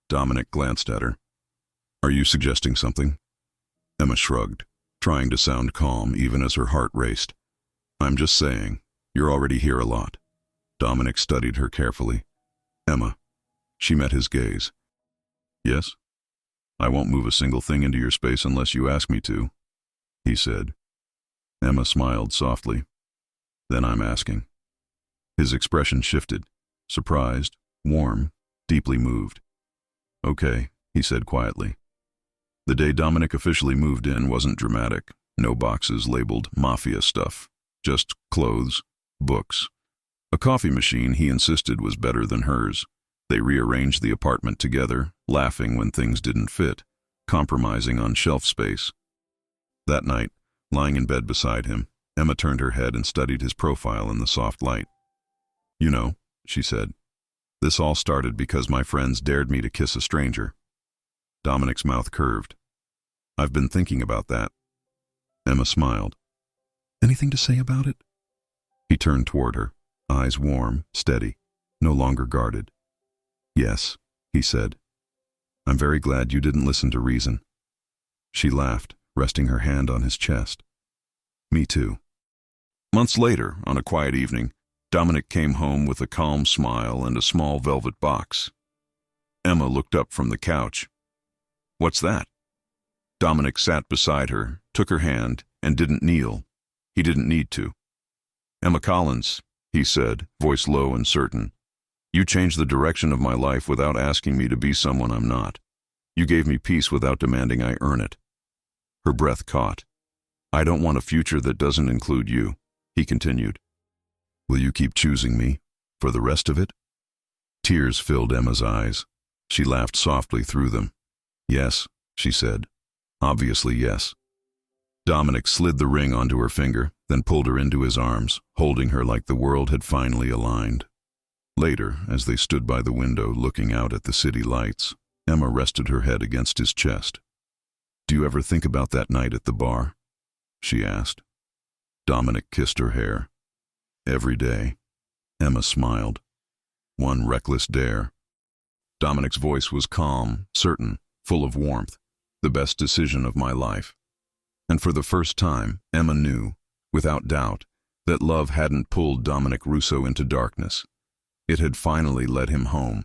Dominic glanced at her. Are you suggesting something? Emma shrugged. trying to sound calm even as her heart raced. I'm just saying, you're already here a lot. Dominic studied her carefully. Emma. She met his gaze. Yes? I won't move a single thing into your space unless you ask me to, he said. Emma smiled softly. Then I'm asking. His expression shifted, surprised, warm, deeply moved. Okay, he said quietly. The day Dominic officially moved in wasn't dramatic. No boxes labeled Mafia stuff. Just clothes, books. A coffee machine he insisted was better than hers. They rearranged the apartment together, laughing when things didn't fit, compromising on shelf space. That night, lying in bed beside him, Emma turned her head and studied his profile in the soft light. You know, she said, this all started because my friends dared me to kiss a stranger. Dominic's mouth curved. I've been thinking about that. Emma smiled. Anything to say about it? He turned toward her, eyes warm, steady, no longer guarded. Yes, he said. I'm very glad you didn't listen to reason. She laughed, resting her hand on his chest. Me too. Months later, on a quiet evening, Dominic came home with a calm smile and a small velvet box. Emma looked up from the couch. What's that? Dominic sat beside her, took her hand, and didn't kneel. He didn't need to. Emma Collins, he said, voice low and certain. You changed the direction of my life without asking me to be someone I'm not. You gave me peace without demanding I earn it. Her breath caught. I don't want a future that doesn't include you, he continued. Will you keep choosing me, for the rest of it? Tears filled Emma's eyes. She laughed softly through them. Yes, she said. Obviously yes. Dominic slid the ring onto her finger, then pulled her into his arms, holding her like the world had finally aligned. Later, as they stood by the window looking out at the city lights, Emma rested her head against his chest. Do you ever think about that night at the bar? She asked. Dominic kissed her hair. Every day. Emma smiled. One reckless dare. Dominic's voice was calm, certain, full of warmth. The best decision of my life. And for the first time, Emma knew, without doubt, that love hadn't pulled Dominic Russo into darkness. It had finally led him home.